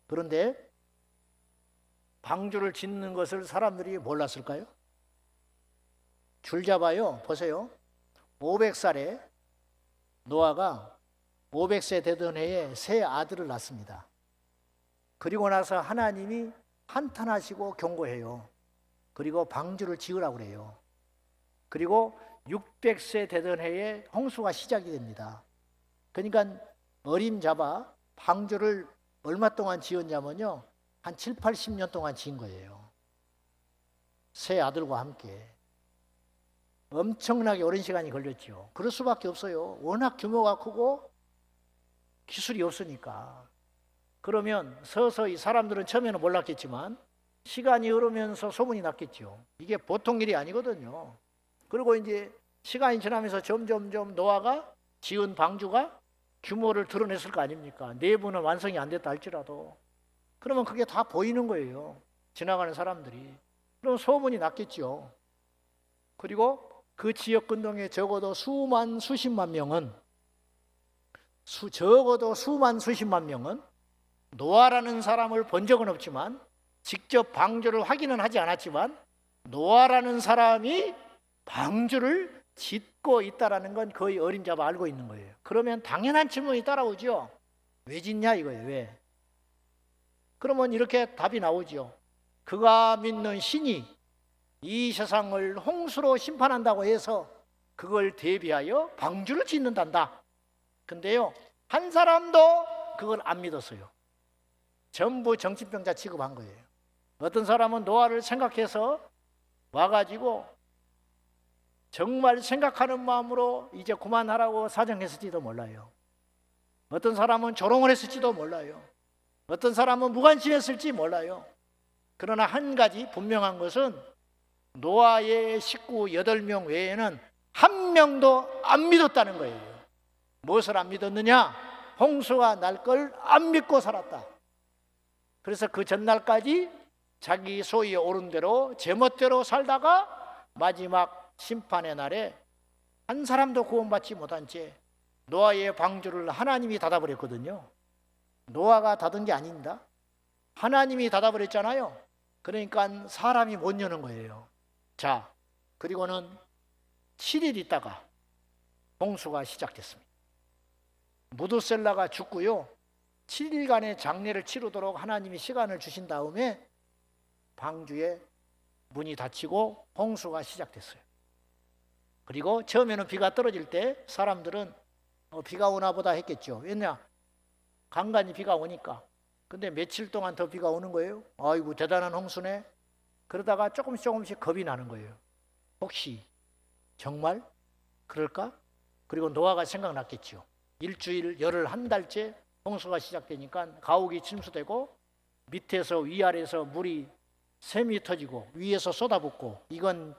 그런데 방주를 짓는 것을 사람들이 몰랐을까요? 줄 잡아요. 보세요. 500살에 노아가 500세 되던 해에 세 아들을 낳습니다. 그리고 나서 하나님이 한탄하시고 경고해요. 그리고 방주를 지으라고 그래요. 그리고 600세 되던 해에 홍수가 시작이 됩니다. 그러니까 어림잡아 방주를 얼마 동안 지었냐면요, 한 7, 80년 동안 지은 거예요. 세 아들과 함께. 엄청나게 오랜 시간이 걸렸죠. 그럴 수밖에 없어요. 워낙 규모가 크고 기술이 없으니까. 그러면 서서히 사람들은 처음에는 몰랐겠지만 시간이 흐르면서 소문이 났겠죠. 이게 보통 일이 아니거든요. 그리고 이제 시간이 지나면서 점점점 노아가 지은 방주가 규모를 드러냈을 거 아닙니까? 내부는 완성이 안 됐다 할지라도. 그러면 그게 다 보이는 거예요. 지나가는 사람들이. 그럼 소문이 났겠죠. 그리고 그 지역 근동에 적어도 수만 수십만 명은 적어도 수만 수십만 명은 노아라는 사람을 본 적은 없지만 직접 방주를 확인은 하지 않았지만 노아라는 사람이 방주를 짓고 있다라는 건 거의 어림잡아 알고 있는 거예요. 그러면 당연한 질문이 따라오죠. 왜 짓냐 이거예요. 왜? 그러면 이렇게 답이 나오죠. 그가 믿는 신이 이 세상을 홍수로 심판한다고 해서 그걸 대비하여 방주를 짓는단다. 근데요, 한 사람도 그걸 안 믿었어요. 전부 정신병자 취급한 거예요. 어떤 사람은 노아를 생각해서 와가지고 정말 생각하는 마음으로 이제 그만하라고 사정했을지도 몰라요. 어떤 사람은 조롱을 했을지도 몰라요. 어떤 사람은 무관심했을지 몰라요. 그러나 한 가지 분명한 것은 노아의 식구 8명 외에는 한 명도 안 믿었다는 거예요. 무엇을 안 믿었느냐? 홍수가 날 걸 안 믿고 살았다. 그래서 그 전날까지 자기 소위에 오른 대로 제멋대로 살다가 마지막 심판의 날에 한 사람도 구원받지 못한 채 노아의 방주를 하나님이 닫아버렸거든요. 노아가 닫은 게 아닙니다. 하나님이 닫아버렸잖아요. 그러니까 사람이 못 여는 거예요. 자, 그리고는 7일 있다가 홍수가 시작됐습니다. 무드셀라가 죽고요. 7일간의 장례를 치르도록 하나님이 시간을 주신 다음에 방주에 문이 닫히고 홍수가 시작됐어요. 그리고 처음에는 비가 떨어질 때 사람들은 비가 오나 보다 했겠죠. 왜냐? 간간히 비가 오니까. 근데 며칠 동안 더 비가 오는 거예요. 아이고 대단한 홍수네. 그러다가 조금씩 겁이 나는 거예요. 혹시 정말 그럴까? 그리고 노아가 생각났겠죠. 일주일, 열흘, 한 달째 홍수가 시작되니까 가옥이 침수되고 밑에서 위아래에서 물이 샘이 터지고 위에서 쏟아붓고 이건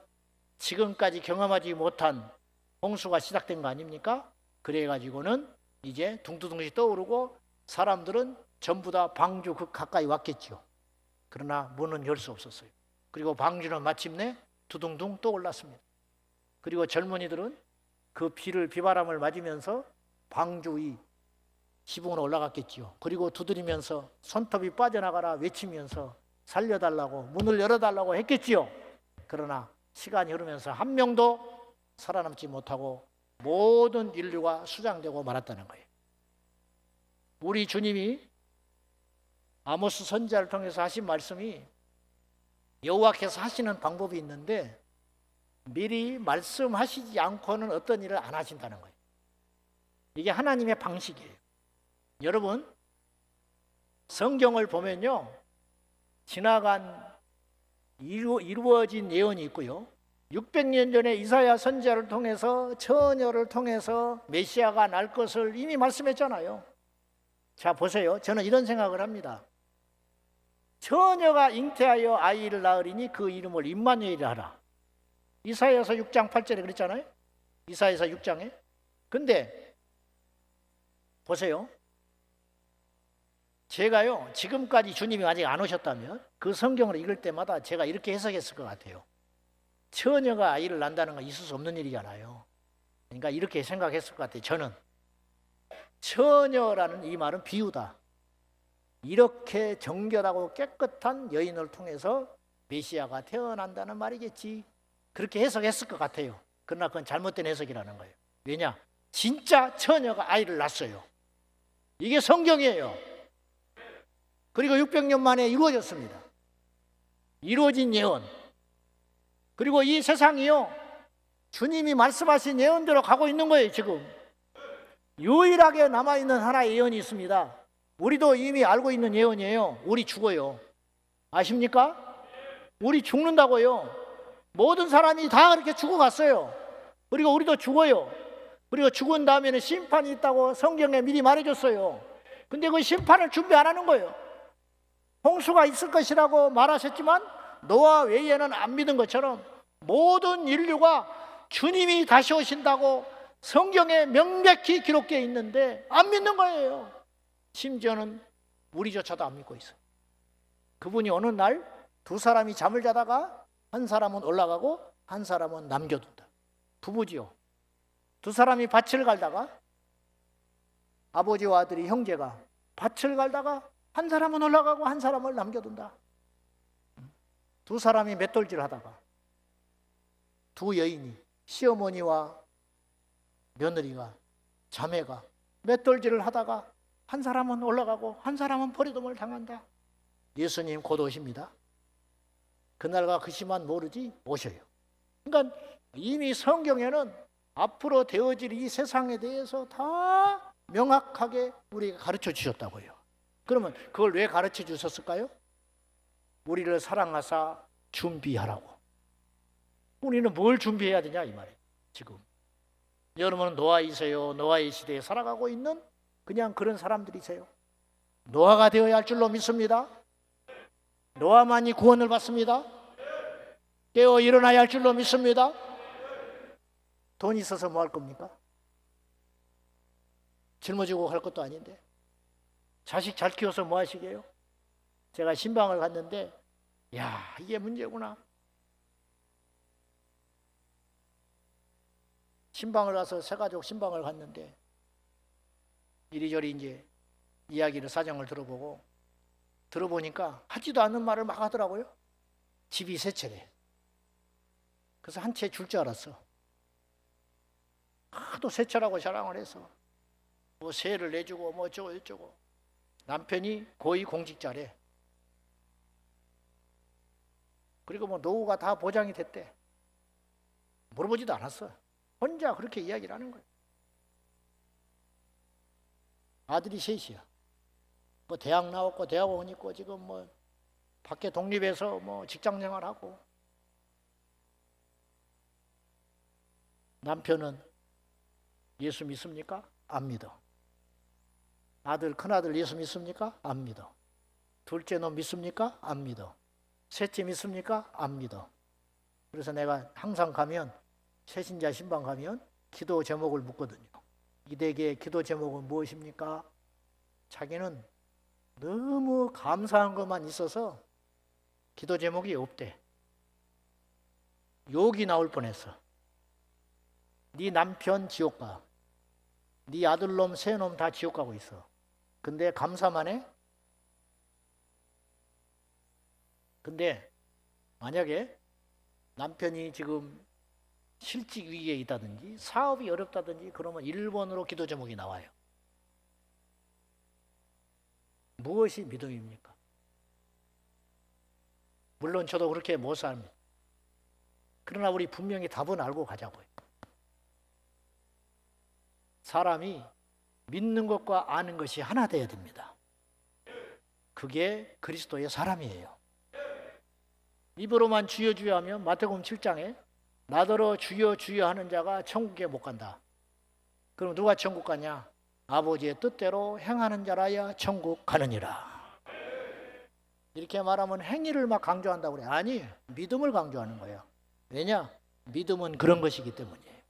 지금까지 경험하지 못한 홍수가 시작된 거 아닙니까? 그래가지고는 이제 둥두둥시 떠오르고 사람들은 전부 다 방주 그 가까이 왔겠죠. 그러나 문은 열 수 없었어요. 그리고 방주는 마침내 두둥둥 떠올랐습니다. 그리고 젊은이들은 그 비바람을 맞으면서 방주 위 지붕으로 올라갔겠죠. 그리고 두드리면서 손톱이 빠져나가라 외치면서 살려달라고 문을 열어달라고 했겠지요. 그러나 시간이 흐르면서 한 명도 살아남지 못하고 모든 인류가 수장되고 말았다는 거예요. 우리 주님이 아모스 선지자를 통해서 하신 말씀이 여호와께서 하시는 방법이 있는데 미리 말씀하시지 않고는 어떤 일을 안 하신다는 거예요. 이게 하나님의 방식이에요. 여러분, 성경을 보면요, 지나간 이루어진 예언이 있고요. 600년 전에 이사야 선지자를 통해서 처녀를 통해서 메시아가 날 것을 이미 말씀했잖아요. 자, 보세요. 저는 이런 생각을 합니다. 처녀가 잉태하여 아이를 낳으리니 그 이름을 임마누엘이라 하라. 이사야서 6장 8절에 그랬잖아요. 이사야서 6장에. 근데 보세요. 제가요, 지금까지 주님이 아직 안 오셨다면 그 성경을 읽을 때마다 제가 이렇게 해석했을 것 같아요. 처녀가 아이를 낳는다는 건 있을 수 없는 일이잖아요. 그러니까 이렇게 생각했을 것 같아요. 저는 처녀라는 이 말은 비유다. 이렇게 정결하고 깨끗한 여인을 통해서 메시아가 태어난다는 말이겠지. 그렇게 해석했을 것 같아요. 그러나 그건 잘못된 해석이라는 거예요. 왜냐? 진짜 처녀가 아이를 낳았어요. 이게 성경이에요. 그리고 600년 만에 이루어졌습니다. 이루어진 예언. 그리고 이 세상이요, 주님이 말씀하신 예언대로 가고 있는 거예요. 지금 유일하게 남아있는 하나의 예언이 있습니다. 우리도 이미 알고 있는 예언이에요. 우리 죽어요. 아십니까? 우리 죽는다고요. 모든 사람이 다 그렇게 죽어갔어요. 그리고 우리도 죽어요. 그리고 죽은 다음에는 심판이 있다고 성경에 미리 말해줬어요. 근데 그 심판을 준비 안 하는 거예요. 홍수가 있을 것이라고 말하셨지만 노아 외에는 안 믿은 것처럼 모든 인류가 주님이 다시 오신다고 성경에 명백히 기록되어 있는데 안 믿는 거예요. 심지어는 우리조차도 안 믿고 있어요. 그분이 어느 날 두 사람이 잠을 자다가 한 사람은 올라가고 한 사람은 남겨둔다. 부부지요. 두 사람이 밭을 갈다가 아버지와 아들이 형제가 밭을 갈다가 한 사람은 올라가고 한 사람을 남겨둔다. 두 사람이 맷돌질 하다가 두 여인이 시어머니와 며느리가 자매가 맷돌질을 하다가 한 사람은 올라가고 한 사람은 버리dom을 당한다. 예수님 곧 오십니다. 그날과 그 시만 모르지 오셔요. 그러니까 이미 성경에는 앞으로 되어질 이 세상에 대해서 다 명확하게 우리가 가르쳐 주셨다고요. 그러면 그걸 왜 가르쳐 주셨을까요? 우리를 사랑하사 준비하라고. 우리는 뭘 준비해야 되냐 이 말이에요. 지금 여러분은 노아이세요. 노아의 시대에 살아가고 있는 그냥 그런 사람들이세요. 노아가 되어야 할 줄로 믿습니다. 노아만이 구원을 받습니다. 깨어 일어나야 할 줄로 믿습니다. 돈 있어서 뭐 할 겁니까? 짊어지고 갈 것도 아닌데. 자식 잘 키워서 뭐 하시게요? 제가 신방을 갔는데 야, 이게 문제구나. 신방을 가서 새가족 신방을 갔는데 이리저리 이제 이야기를 사정을 들어보니까 하지도 않는 말을 막 하더라고요. 집이 세 채래. 그래서 한 채 줄 줄 알았어. 하도 세 채라고 자랑을 해서 뭐 세를 내주고 뭐 어쩌고 저쩌고. 남편이 고위 공직자래. 그리고 뭐 노후가 다 보장이 됐대. 물어보지도 않았어. 혼자 그렇게 이야기를 하는 거예요. 아들이 셋이야. 뭐 대학 나왔고 대학원 있고 지금 뭐 밖에 독립해서 뭐 직장 생활하고. 남편은 예수 믿습니까? 안 믿어. 아들, 큰아들 예수 믿습니까? 안 믿어. 둘째 놈 믿습니까? 안 믿어. 셋째 믿습니까? 안 믿어. 그래서 내가 항상 가면 새신자 신방 가면 기도 제목을 묻거든요. 이 댁의 기도 제목은 무엇입니까? 자기는 너무 감사한 것만 있어서 기도 제목이 없대. 욕이 나올 뻔했어. 네 남편 지옥 가. 네 아들놈 새놈 다 지옥 가고 있어. 근데 감사만 해? 근데 만약에 남편이 지금 실직 위기에 있다든지 사업이 어렵다든지 그러면 1번으로 기도 제목이 나와요. 무엇이 믿음입니까? 물론 저도 그렇게 못 삽니다. 그러나 우리 분명히 답은 알고 가자고요. 사람이 믿는 것과 아는 것이 하나 되어야 됩니다. 그게 그리스도의 사람이에요. 입으로만 주여 주여 하면 마태복음 7장에 나더러 주여 주여 하는 자가 천국에 못 간다. 그럼 누가 천국 가냐? 아버지의 뜻대로 행하는 자라야 천국 가느니라. 이렇게 말하면 행위를 막 강조한다고 그래. 아니, 믿음을 강조하는 거예요. 왜냐? 믿음은 그런 것이기 때문이에요.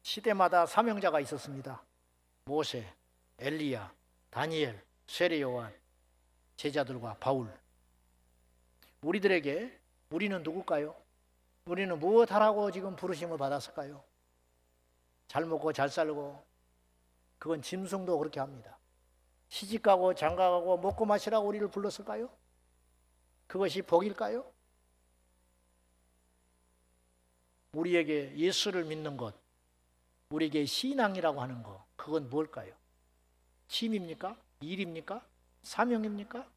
시대마다 사명자가 있었습니다. 모세, 엘리야, 다니엘, 세례 요한, 제자들과 바울. 우리는 누굴까요? 우리는 무엇 하라고 지금 부르심을 받았을까요? 잘 먹고 잘 살고, 그건 짐승도 그렇게 합니다. 시집가고 장가가고 먹고 마시라고 우리를 불렀을까요? 그것이 복일까요? 우리에게 예수를 믿는 것, 우리에게 신앙이라고 하는 것, 그건 뭘까요? 취미입니까? 일입니까? 사명입니까?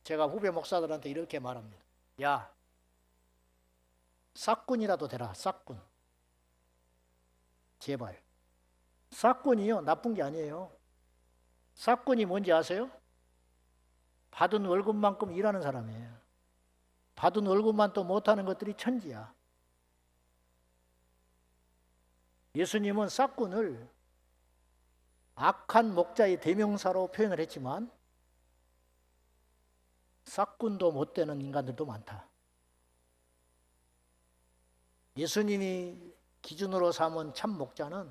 제가 후배 목사들한테 이렇게 말합니다. 야, 싹군이라도 되라, 싹군. 제발. 싹군이요, 나쁜 게 아니에요. 싹군이 뭔지 아세요? 받은 월급만큼 일하는 사람이에요. 받은 월급만 또 못하는 것들이 천지야. 예수님은 싹군을 악한 목자의 대명사로 표현을 했지만 싹군도 못 되는 인간들도 많다. 예수님이 기준으로 삼은 참 목자는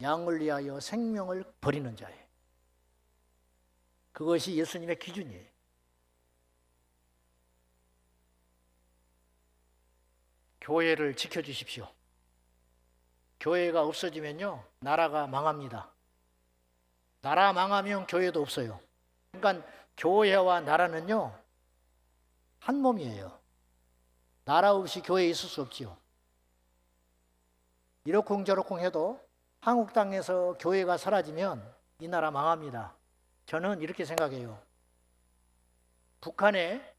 양을 위하여 생명을 버리는 자예요. 그것이 예수님의 기준이에요. 교회를 지켜주십시오. 교회가 없어지면요, 나라가 망합니다. 나라 망하면 교회도 없어요. 그러니까 교회와 나라는요, 한 몸이에요. 나라 없이 교회에 있을 수 없지요. 이러쿵저러쿵 해도 한국 땅에서 교회가 사라지면 이 나라 망합니다. 저는 이렇게 생각해요. 북한에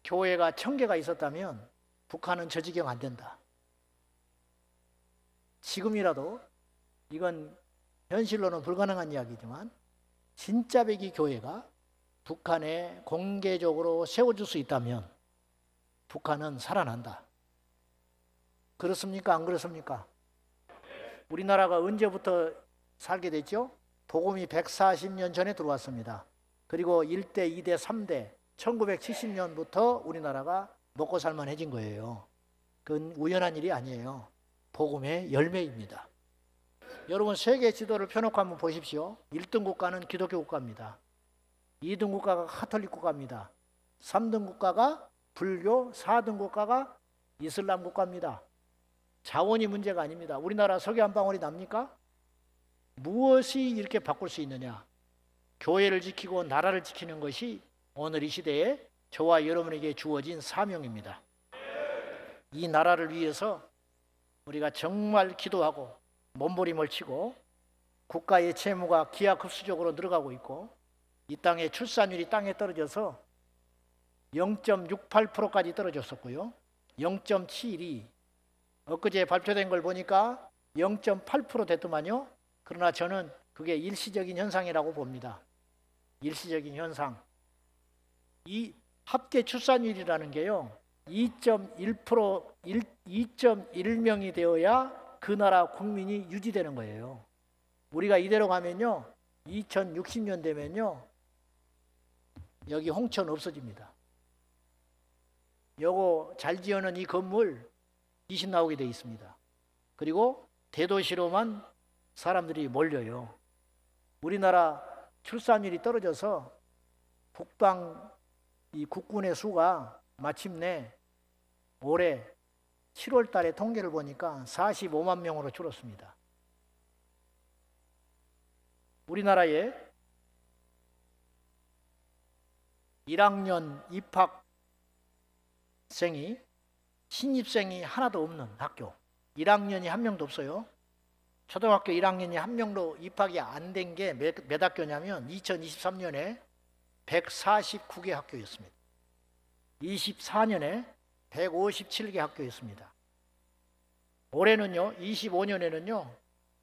교회가 1000개가 있었다면 북한은 저 지경 안 된다. 지금이라도, 이건 현실로는 불가능한 이야기지만 진짜 배기 교회가 북한에 공개적으로 세워줄 수 있다면 북한은 살아난다. 그렇습니까? 안 그렇습니까? 우리나라가 언제부터 살게 됐죠? 복음이 140년 전에 들어왔습니다. 그리고 1대, 2대, 3대 1970년부터 우리나라가 먹고 살만해진 거예요. 그건 우연한 일이 아니에요. 복음의 열매입니다. 여러분 세계 지도를 펴놓고 한번 보십시오. 1등 국가는 기독교 국가입니다. 2등 국가가 카톨릭 국가입니다. 3등 국가가 불교, 4등 국가가 이슬람 국가입니다. 자원이 문제가 아닙니다. 우리나라 석유 한 방울이 납니까? 무엇이 이렇게 바꿀 수 있느냐? 교회를 지키고 나라를 지키는 것이 오늘 이 시대에 저와 여러분에게 주어진 사명입니다. 이 나라를 위해서 우리가 정말 기도하고 몸부림을 치고 국가의 채무가 기하급수적으로 늘어가고 있고 이 땅의 출산율이 땅에 떨어져서 0.68%까지 떨어졌었고요. 0.71이 엊그제 발표된 걸 보니까 0.8% 됐더만요. 그러나 저는 그게 일시적인 현상이라고 봅니다. 일시적인 현상. 이 합계 출산율이라는 게요. 2.1명이 되어야 그 나라 국민이 유지되는 거예요. 우리가 이대로 가면요. 2060년 되면요. 여기 홍천 없어집니다. 요거 잘 지어놓은 이 건물 귀신 나오게 돼 있습니다. 그리고 대도시로만 사람들이 몰려요. 우리나라 출산율이 떨어져서 북방 이 국군의 수가 마침내 올해 7월 달에 통계를 보니까 45만 명으로 줄었습니다. 우리나라에 1학년 입학생이 신입생이 하나도 없는 학교. 1학년이 한 명도 없어요. 초등학교 1학년이 한 명도 입학이 안 된 게 몇 학교냐면 2023년에 149개 학교였습니다. 24년에 157개 학교였습니다. 올해는요, 25년에는요,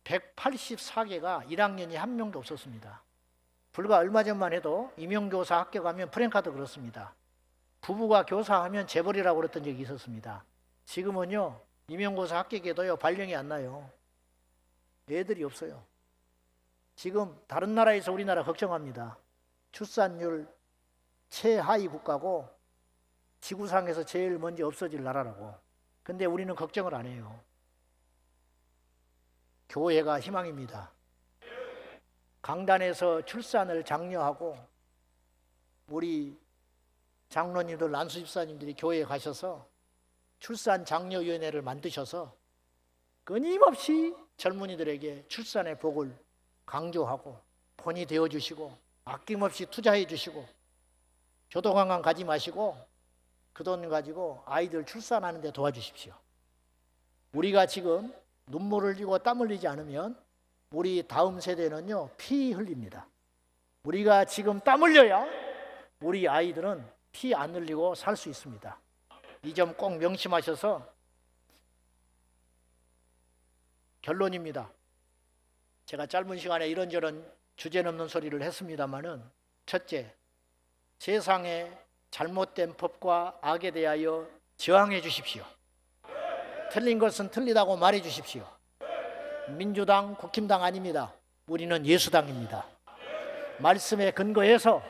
184개가 1학년이 한 명도 없었습니다. 불과 얼마 전만 해도 임용교사 학교 가면 프랭카드 그렇습니다. 부부가 교사하면 재벌이라고 그랬던 적이 있었습니다. 지금은요, 임용교사 합격해도요, 발령이 안 나요. 애들이 없어요. 지금 다른 나라에서 우리나라 걱정합니다. 출산율 최하위 국가고 지구상에서 제일 먼저 없어질 나라라고. 근데 우리는 걱정을 안 해요. 교회가 희망입니다. 강단에서 출산을 장려하고 우리 장로님들, 난수집사님들이 교회에 가셔서 출산 장려위원회를 만드셔서 끊임없이 젊은이들에게 출산의 복을 강조하고 본이 되어주시고 아낌없이 투자해 주시고 교도관광 가지 마시고 그 돈 가지고 아이들 출산하는 데 도와주십시오. 우리가 지금 눈물을 흘리고 땀 흘리지 않으면 우리 다음 세대는요, 피 흘립니다. 우리가 지금 땀 흘려야 우리 아이들은 피 안 흘리고 살 수 있습니다. 이 점 꼭 명심하셔서 결론입니다. 제가 짧은 시간에 이런저런 주제넘는 소리를 했습니다마는 첫째, 세상에 잘못된 법과 악에 대하여 저항해 주십시오. 틀린 것은 틀리다고 말해 주십시오. 민주당, 국힘당 아닙니다. 우리는 예수당입니다. 말씀에 근거해서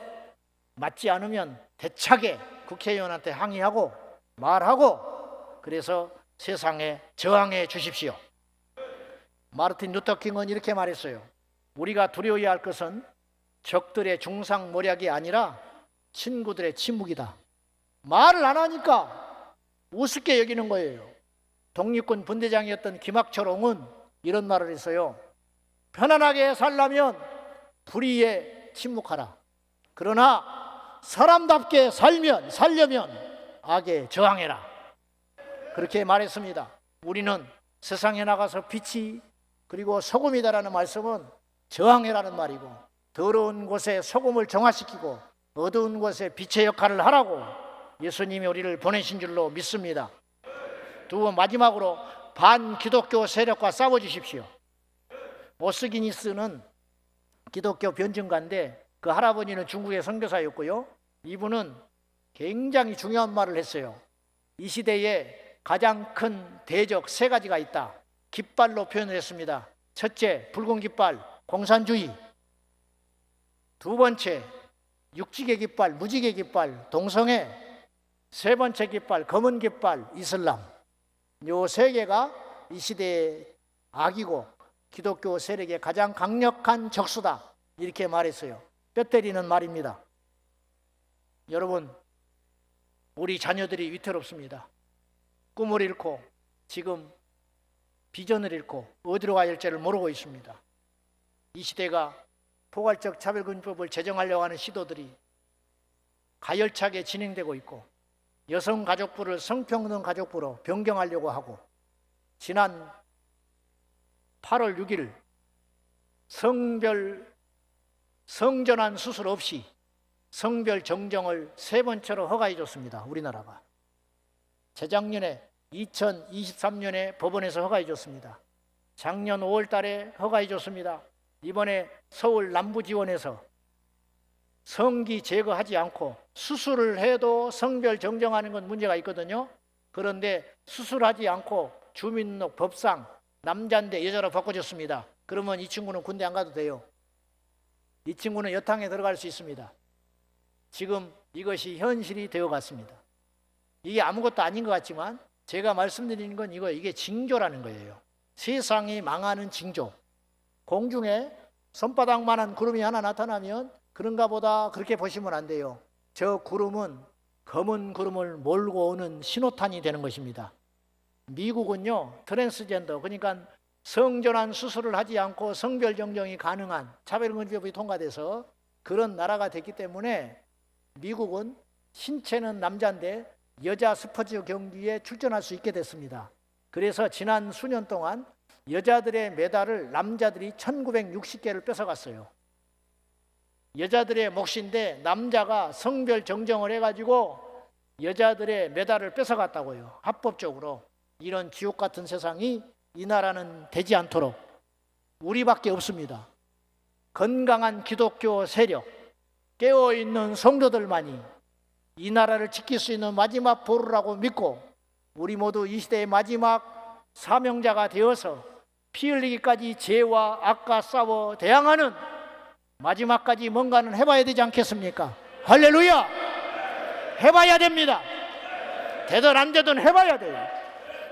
맞지 않으면 대차게 국회의원한테 항의하고 말하고 그래서 세상에 저항해 주십시오. 마르틴 루터킹은 이렇게 말했어요. 우리가 두려워해야 할 것은 적들의 중상모략이 아니라 친구들의 침묵이다. 말을 안 하니까 우습게 여기는 거예요. 독립군 분대장이었던 김학철옹은 이런 말을 했어요. 편안하게 살려면 불의에 침묵하라. 그러나 사람답게 살려면 악에 저항해라. 그렇게 말했습니다. 우리는 세상에 나가서 빛이 그리고 소금이다라는 말씀은 저항해라는 말이고 더러운 곳에 소금을 정화시키고 어두운 곳에 빛의 역할을 하라고 예수님이 우리를 보내신 줄로 믿습니다. 두 마지막으로 반기독교 세력과 싸워주십시오. 오스기니스는 기독교 변증가인데 그 할아버지는 중국의 선교사였고요. 이분은 굉장히 중요한 말을 했어요. 이 시대에 가장 큰 대적 세 가지가 있다. 깃발로 표현을 했습니다. 첫째, 붉은 깃발, 공산주의. 두 번째, 육지계 깃발, 무지개 깃발, 동성애. 세 번째 깃발, 검은 깃발, 이슬람. 요 세 개가 이 시대의 악이고 기독교 세력의 가장 강력한 적수다. 이렇게 말했어요. 뼈 때리는 말입니다. 여러분, 우리 자녀들이 위태롭습니다. 꿈을 잃고 지금 비전을 잃고 어디로 가야 할지를 모르고 있습니다. 이 시대가 포괄적 차별금지법을 제정하려고 하는 시도들이 가열차게 진행되고 있고 여성가족부를 성평등가족부로 변경하려고 하고 지난 8월 6일 성전환 수술 없이 성별 정정을 세 번째로 허가해 줬습니다. 우리나라가. 재작년에 2023년에 법원에서 허가해 줬습니다. 작년 5월 달에 허가해 줬습니다. 이번에 서울 남부지원에서 성기 제거하지 않고 수술을 해도 성별 정정하는 건 문제가 있거든요. 그런데 수술하지 않고 주민등록 법상 남자인데 여자로 바꿔줬습니다. 그러면 이 친구는 군대 안 가도 돼요. 이 친구는 여탕에 들어갈 수 있습니다. 지금 이것이 현실이 되어 갔습니다. 이게 아무것도 아닌 것 같지만 제가 말씀드리는 건 이게 징조라는 거예요. 세상이 망하는 징조. 공중에 손바닥만한 구름이 하나 나타나면 그런가 보다 그렇게 보시면 안 돼요. 저 구름은 검은 구름을 몰고 오는 신호탄이 되는 것입니다. 미국은요, 트랜스젠더, 그러니까 성전환 수술을 하지 않고 성별 정정이 가능한 차별금지법이 통과돼서 그런 나라가 됐기 때문에 미국은 신체는 남자인데 여자 스포츠 경기에 출전할 수 있게 됐습니다. 그래서 지난 수년 동안 여자들의 메달을 남자들이 1960개를 뺏어갔어요. 여자들의 몫인데 남자가 성별 정정을 해가지고 여자들의 메달을 뺏어갔다고요. 합법적으로. 이런 지옥 같은 세상이 이 나라는 되지 않도록 우리밖에 없습니다. 건강한 기독교 세력, 깨어있는 성도들만이 이 나라를 지킬 수 있는 마지막 보루라고 믿고 우리 모두 이 시대의 마지막 사명자가 되어서 피 흘리기까지 죄와 악과 싸워 대항하는 마지막까지 뭔가는 해봐야 되지 않겠습니까? 할렐루야! 해봐야 됩니다. 되든 안 되든 해봐야 돼요.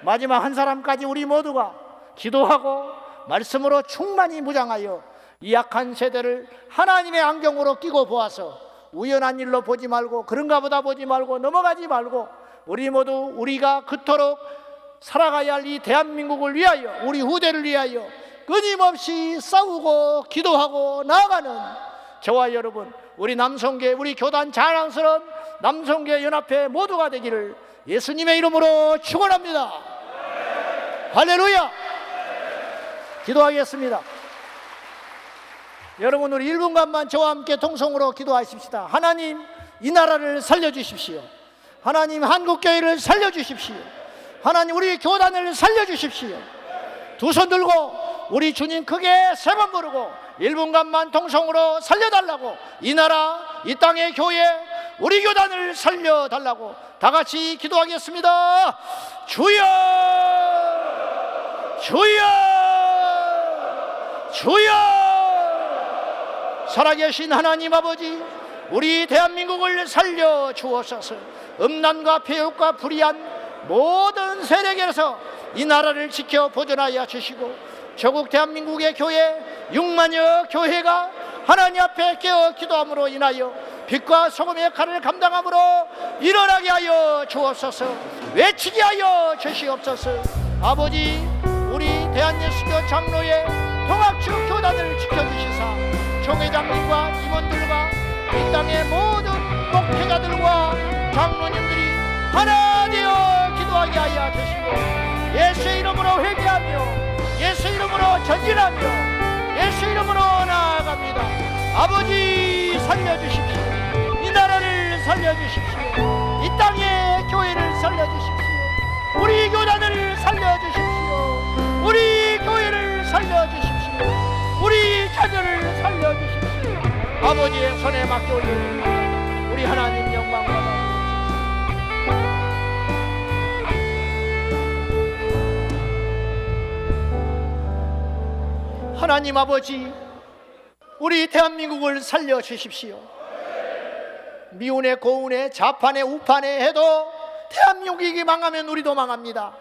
마지막 한 사람까지 우리 모두가 기도하고 말씀으로 충만히 무장하여 이 약한 세대를 하나님의 안경으로 끼고 보아서 우연한 일로 보지 말고 그런가 보다 보지 말고 넘어가지 말고 우리 모두 우리가 그토록 살아가야 할 이 대한민국을 위하여 우리 후대를 위하여 끊임없이 싸우고 기도하고 나아가는 저와 여러분 우리 남성계 우리 교단 자랑스러운 남성계 연합회 모두가 되기를 예수님의 이름으로 축원합니다. 할렐루야. 기도하겠습니다. 여러분 우리 1분간만 저와 함께 통성으로 기도하십시다. 하나님 이 나라를 살려주십시오. 하나님 한국교회를 살려주십시오. 하나님 우리 교단을 살려주십시오. 두 손 들고 우리 주님 크게 세 번 부르고 1분간만 통성으로 살려달라고 이 나라 이 땅의 교회 우리 교단을 살려달라고 다 같이 기도하겠습니다. 주여 주여 주여. 살아계신 하나님 아버지 우리 대한민국을 살려주옵소서. 음란과 폐역과 불의한 모든 세력에서 이 나라를 지켜 보존하여 주시고 조국 대한민국의 교회 6만여 교회가 하나님 앞에 깨어 기도함으로 인하여 빛과 소금의 칼을 감당함으로 일어나게 하여 주옵소서. 외치게 하여 주시옵소서. 아버지 우리 대한예수교 장로의 통합주 교단을 지켜주시사 총회장님과 임원들과 이 땅의 모든 목회자들과 장로님들이 하나 되어 기도하게 하여 주시고 예수의 이름으로 회개하며 예수 이름으로 전진하며 예수 이름으로 나아갑니다. 아버지 살려주십시오. 이 나라를 살려주십시오. 이 땅의 교회를 살려주십시오. 우리 교단을 살려주십시오. 우리 교회를 살려주십시오. 우리 자녀를 살려주십시오. 아버지의 손에 맡겨 올립니다. 우리 하나님 영광 받아 하나님 아버지, 우리 대한민국을 살려주십시오. 미운에 고운에 좌판에 우판에 해도 대한민국이 망하면 우리도 망합니다.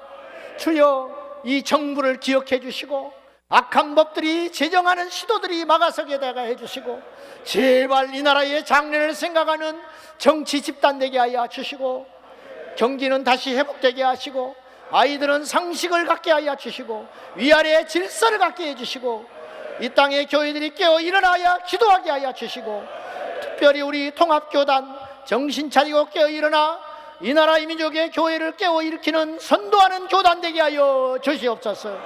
주여, 이 정부를 기억해 주시고 악한 법들이 제정하는 시도들이 막아서게 해주시고 제발 이 나라의 장래를 생각하는 정치 집단 되게 하여 주시고 경기는 다시 회복되게 하시고 아이들은 상식을 갖게 하여 주시고 위아래의 질서를 갖게 해주시고 이 땅의 교회들이 깨어 일어나야 기도하게 하여 주시고 특별히 우리 통합교단 정신 차리고 깨어 일어나 이 나라 이 민족의 교회를 깨어 일으키는 선도하는 교단 되게 하여 주시옵소서.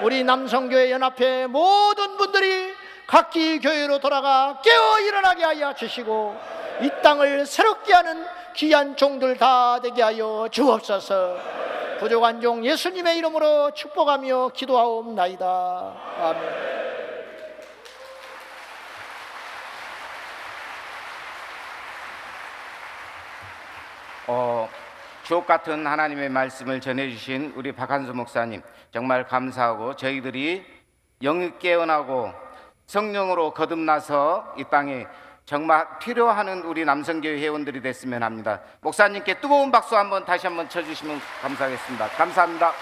우리 남성교회 연합회 모든 분들이 각기 교회로 돌아가 깨어 일어나게 하여 주시고 이 땅을 새롭게 하는 귀한 종들 다 되게 하여 주옵소서. 부족한 종 예수님의 이름으로 축복하며 기도하옵나이다. 아멘. 주옥 같은 하나님의 말씀을 전해주신 우리 박한수 목사님 정말 감사하고 저희들이 영이 깨어나고 성령으로 거듭나서 이 땅에 정말 필요하는 우리 남성교회 회원들이 됐으면 합니다. 목사님께 뜨거운 박수 다시 한번 쳐주시면 감사하겠습니다. 감사합니다.